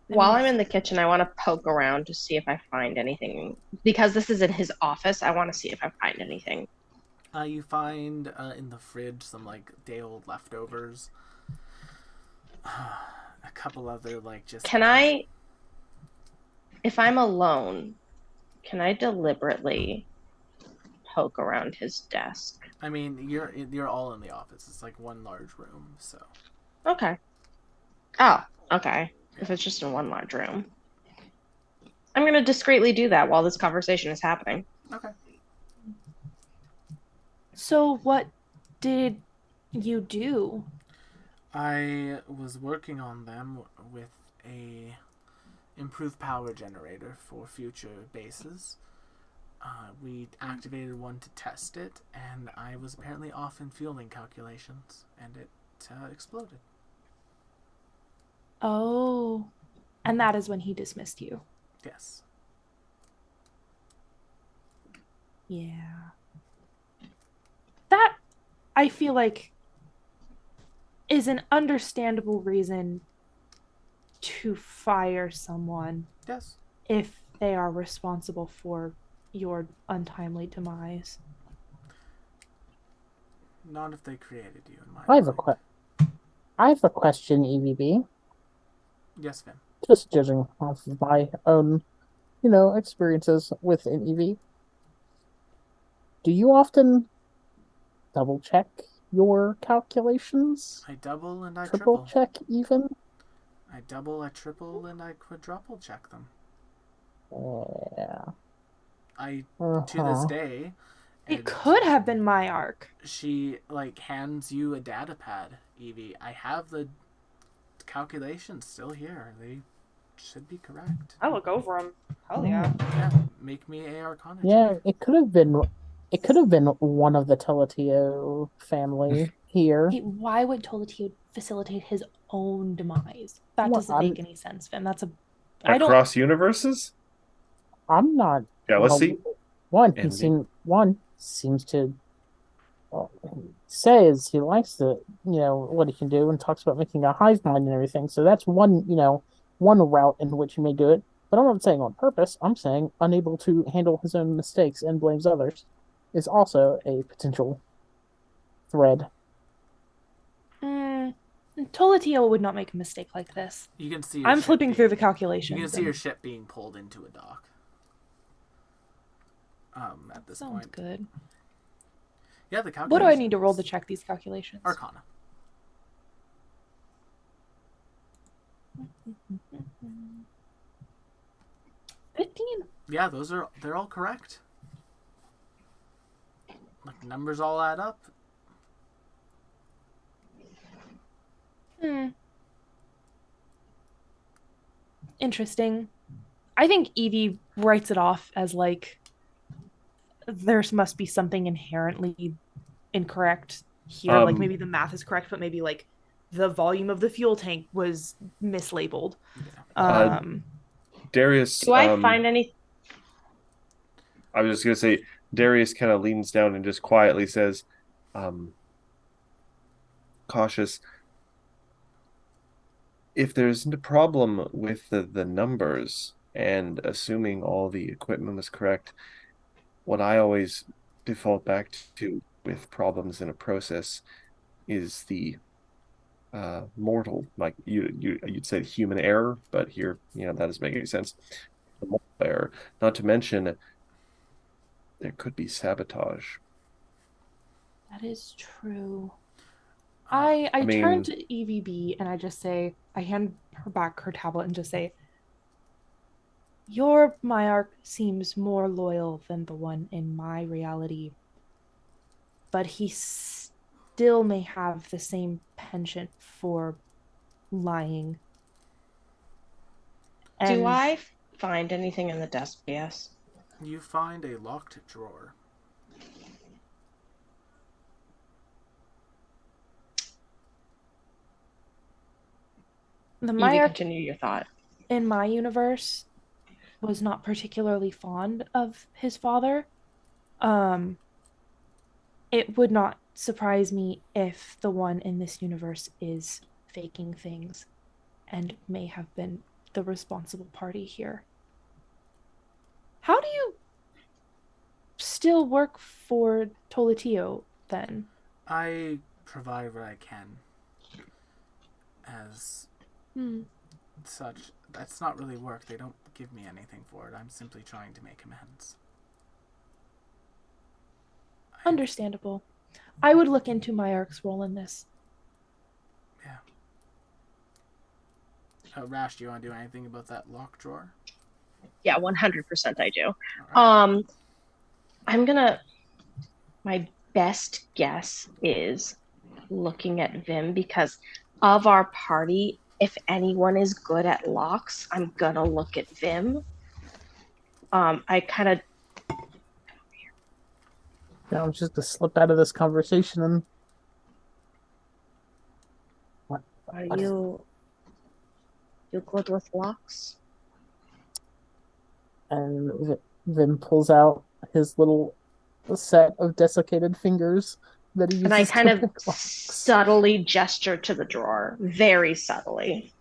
While I'm in the kitchen, I want to poke around to see if I find anything. Because this is in his office, I want to see if I find anything. You find in the fridge some like day-old leftovers. A couple other like just. Can I, if I'm alone, can I deliberately poke around his desk? I mean, you're all in the office. It's like one large room, so. Okay. Oh, okay. If it's just in one large room. I'm going to discreetly do that while this conversation is happening. Okay. So what did you do? I was working on them with a improved power generator for future bases. We activated one to test it, and I was apparently off in fueling calculations, and it exploded. Oh, and that is when he dismissed you. Yes. Yeah. That, I feel like, is an understandable reason to fire someone. Yes. If they are responsible for your untimely demise. Not if they created you, in my I have a question, EVB. Yes, Vin. Just judging off of my own, experiences with an EV. Do you often double check your calculations? I double and I triple triple. Check even? I double, I triple, and I quadruple check them. Yeah. To this day. It could have been my arc. She hands you a data pad, Evie. I have the calculations still here. They should be correct. I look over them. Hell yeah. Yeah, make me a Arcana. Yeah, it could have been one of the Teletio family here. Why would Toletio facilitate his own demise? That doesn't make any sense, Finn. That's across universes? I'm not. Yeah, let's see. One seems to says he likes what he can do and talks about making a hive mind and everything. So that's one route in which he may do it. But I'm not saying on purpose. I'm saying unable to handle his own mistakes and blames others is also a potential thread. Toletio would not make a mistake like this. You can see. I'm flipping through the calculations. You can see your ship being pulled into a dock. At this point. Sounds good. Yeah, the calculations. What do I need to roll to check these calculations? Arcana. 15. Yeah, they're all correct. Numbers all add up. Interesting. I think Evie writes it off as there must be something inherently incorrect here. Maybe the math is correct, but maybe the volume of the fuel tank was mislabeled. Yeah. Darius. Do I find any? I was just gonna say, Darius kind of leans down and just quietly says, cautious. if there's a problem with the numbers and assuming all the equipment was correct, what I always default back to with problems in a process is the mortal, like you'd say human error, but here, that doesn't make any sense. The mortal error, not to mention there could be sabotage. That is true. Uh, I mean- turn to EVB and I just say, I hand her back her tablet and just say, your Myarch seems more loyal than the one in my reality, but he still may have the same penchant for lying. Do And I find anything in the desk? Yes. You find a locked drawer. the Evie, Myarch continue your thought. in my universe was not particularly fond of his father. It would not surprise me if the one in this universe is faking things and may have been the responsible party here. How do you still work for Toletio then? I provide what I can. As such, that's not really work. They don't give me anything for it. I'm simply trying to make amends. Understandable. I would look into Myarch's role in this. Yeah. Rash, do you want to do anything about that lock drawer? Yeah, 100% I do. All right. I'm gonna. My best guess is looking at Vim because of our party. If anyone is good at locks, I'm gonna look at Vim. I kind of. I'm just to slip out of this conversation and Are you good with locks? and Vin pulls out his little set of desiccated fingers that he uses And I kind to of pick locks. subtly gesture to the drawer, very subtly.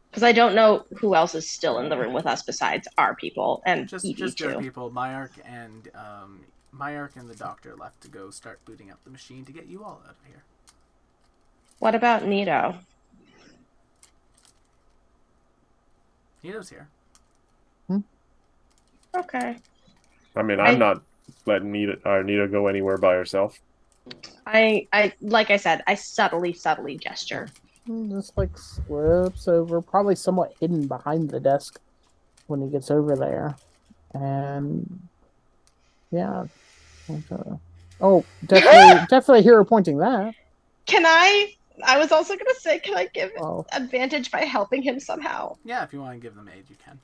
Because I don't know who else is still in the room with us besides our people and Just Evie your too. people. Myarch and the doctor left to go start booting up the machine to get you all out of here. What about Nito? Nito's here. Okay. I mean, I'm not letting Nita go anywhere by herself. I like I said, I subtly gesture. Just like slips over, probably somewhat hidden behind the desk when he gets over there. And yeah. Oh, definitely hero pointing that. Can I was also gonna say, can I give Oh. advantage by helping him somehow? Yeah, if you want to give them aid, you can.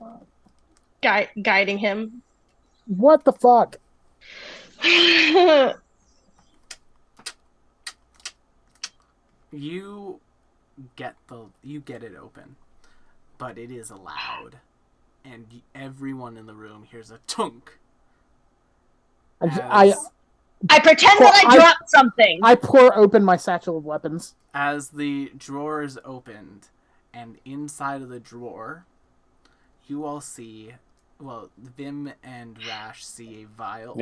Guiding him. What the fuck? You get it open, but it is loud, and everyone in the room hears a tunk. I pretend that I dropped something. I pour open my satchel of weapons. As the drawer is opened, and inside of the drawer, you all see, well, Vim and Rash see a vial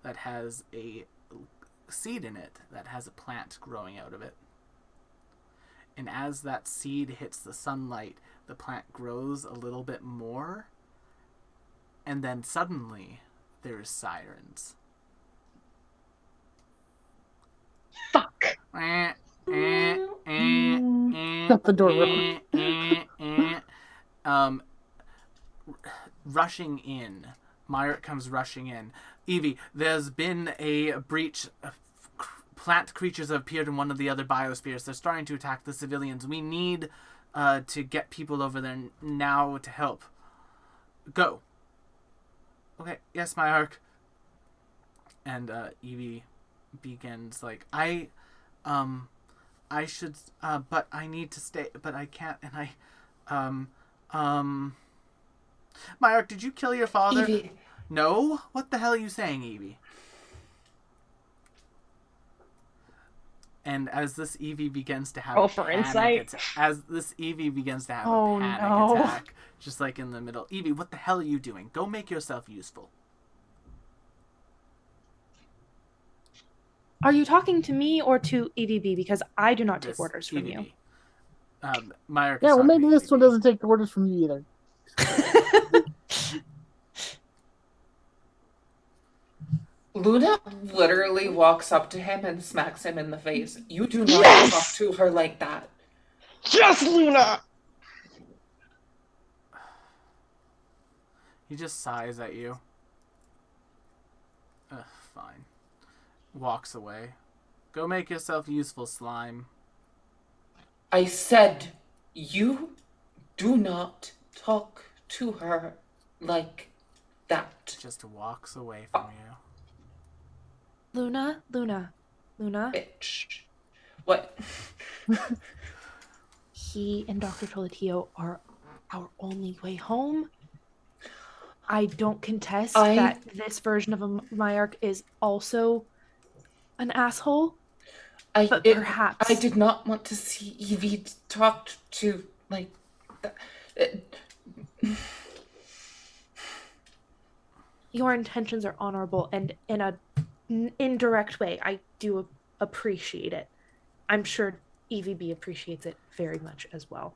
that has a seed in it that has a plant growing out of it. And as that seed hits the sunlight, the plant grows a little bit more, and then suddenly there's sirens. Fuck. Shut the door. Rushing in. Myrick comes rushing in. Evie, there's been a breach. Plant creatures have appeared in one of the other biospheres. They're starting to attack the civilians. We need to get people over there now to help. Go. Okay, yes, Myrick. And Evie begins like, I should, but I need to stay, but I can't, and Myrick, did you kill your father? Evie. No? What the hell are you saying, Evie? And as this Eevee begins to have Roll a for panic insight. as this Eevee begins to have Oh, a panic no. attack, just like in the middle. Eevee, what the hell are you doing? Go make yourself useful. Are you talking to me or to EDB? Because I do not take This orders from you. EVB. Myrick is Yeah, well, talking maybe to this one EVB. doesn't take orders from you either. Luna literally walks up to him and smacks him in the face. You do not talk to her like that. Yes, Luna! He just sighs at you. Ugh, fine. Walks away. Go make yourself useful, slime. I said, you do not talk to her like that. Just walks away from you. Luna? Bitch. What? He and Dr. Toletio are our only way home. I don't contest that this version of a Myark is also an asshole. But perhaps I did not want to see Evie talked to like that. Your intentions are honorable, and in an indirect way, I do appreciate it. I'm sure EVB appreciates it very much as well.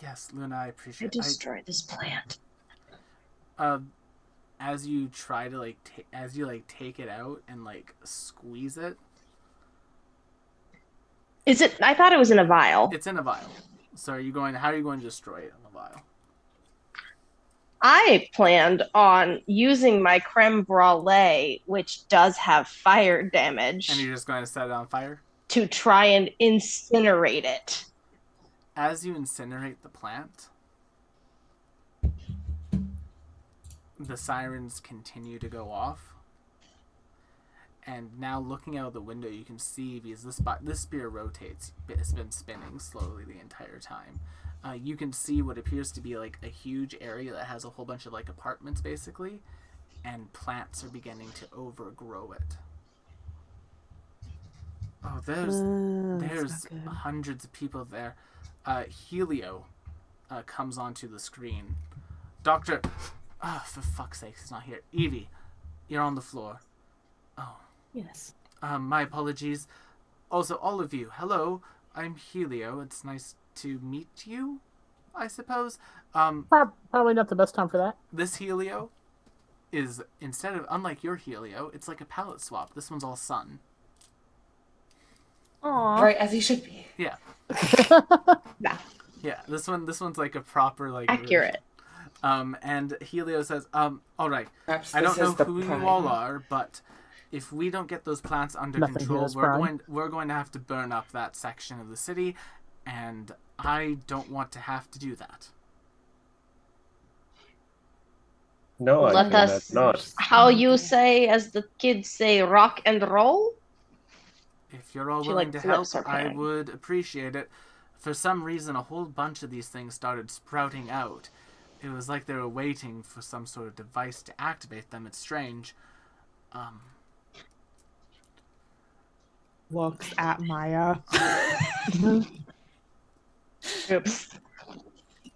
Yes, Luna, I appreciate it. Destroy this plant. As you try to take it out and like squeeze it. Is it? I thought it was in a vial. It's in a vial. So how are you going to destroy it in the vial? I planned on using my creme brulee, which does have fire damage, And you're just going to set it on fire? to try and incinerate it. As you incinerate the plant, the sirens continue to go off. And now looking out the window, you can see, because this spear rotates, it's been spinning slowly the entire time. You can see what appears to be like a huge area that has a whole bunch of like apartments basically, and plants are beginning to overgrow it. Oh, there's hundreds of people there. Helio comes onto the screen. Doctor, for fuck's sake, he's not here. Evie, you're on the floor. Oh. Yes. My apologies. Also, all of you, hello. I'm Helio. It's nice to meet you, I suppose. Probably not the best time for that. This Helio is, unlike your Helio, it's like a palette swap. This one's all sun. Aww. Right, as he should be. Yeah. Yeah. Yeah, this one's like a proper, like... Accurate. And Helio says, all right, Perhaps I don't this know is the who prime. you all are, but if we don't get those plants under Nothing control, here is prime. we're going to have to burn up that section of the city, and I don't want to have to do that. No, I Let do us- not. How you say, as the kids say, rock and roll? If you're all She, willing like, to help, flips her I pen. would appreciate it. For some reason, a whole bunch of these things started sprouting out. It was like they were waiting for some sort of device to activate them. It's strange. Looks at Maya. Oops.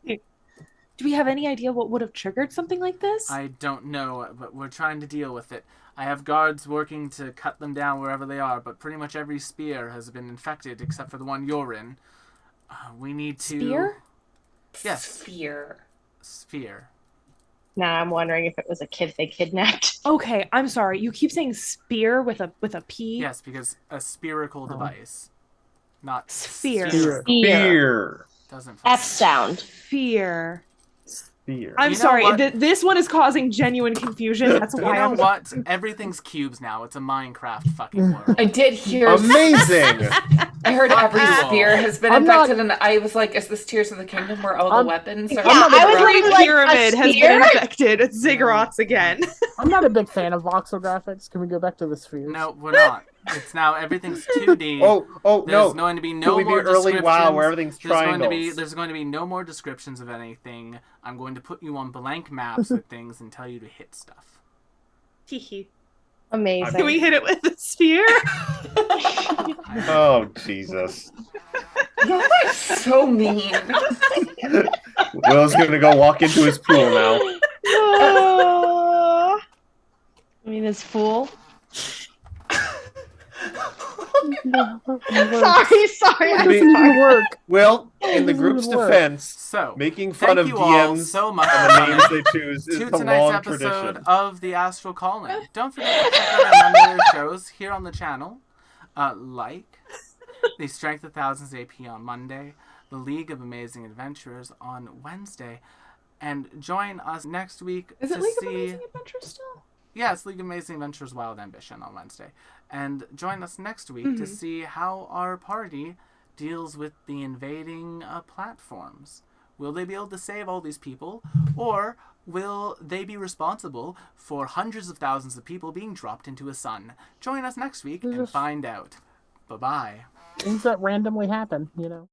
Do we have any idea what would have triggered something like this? I don't know, but we're trying to deal with it. I have guards working to cut them down wherever they are, but pretty much every spear has been infected except for the one you're in. We need to... Spear? Yes. Sphere. Now I'm wondering if it was a kid they kidnapped. Okay, I'm sorry. You keep saying spear with a P? Yes, because a spherical device. Not Sphere. Sphere. Fear. Doesn't F sound. Fear. Fear. I'm You know sorry. what? This one is causing genuine confusion. That's You why know I'm... what? Everything's cubes now. It's a Minecraft fucking world. I did hear. Amazing. I heard every Fuck you. sphere has been I'm not- infected, and I was like, "Is this Tears of the Kingdom where all the I'm- weapons are?" Yeah, I was Every wondering, like, pyramid a has spear? been infected with ziggurats again. I'm not a big fan of voxel graphics. Can we go back to the spheres? No, we're not. It's now everything's 2D. Oh There's no. going to be Can no we be more early descriptions. WoW where everything's There's triangles? going to be no more descriptions of anything. I'm going to put you on blank maps with things and tell you to hit stuff. Teehee. Amazing. Can we hit it with a spear? Oh, Jesus. Y'all are so mean. Will's gonna go walk into his pool now. I mean, this fool. No, Sorry. I'm This is sorry. work. Will, in the This group's would work. defense, So, making fun thank of you all DMs so much and for the names coming they choose is to a tonight's long episode tradition. of the Astral Calling. Don't forget to check out our other shows here on the channel, like the Strength of Thousands AP on Monday, the League of Amazing Adventurers on Wednesday, and join us next week Is it to League see. of Amazing Adventures still? Yeah, it's League of Amazing Adventures Wild Ambition on Wednesday. And join us next week to see how our party deals with the invading platforms. Will they be able to save all these people? Or will they be responsible for hundreds of thousands of people being dropped into a sun? Join us next week and find out. Bye-bye. Things that randomly happen, you know.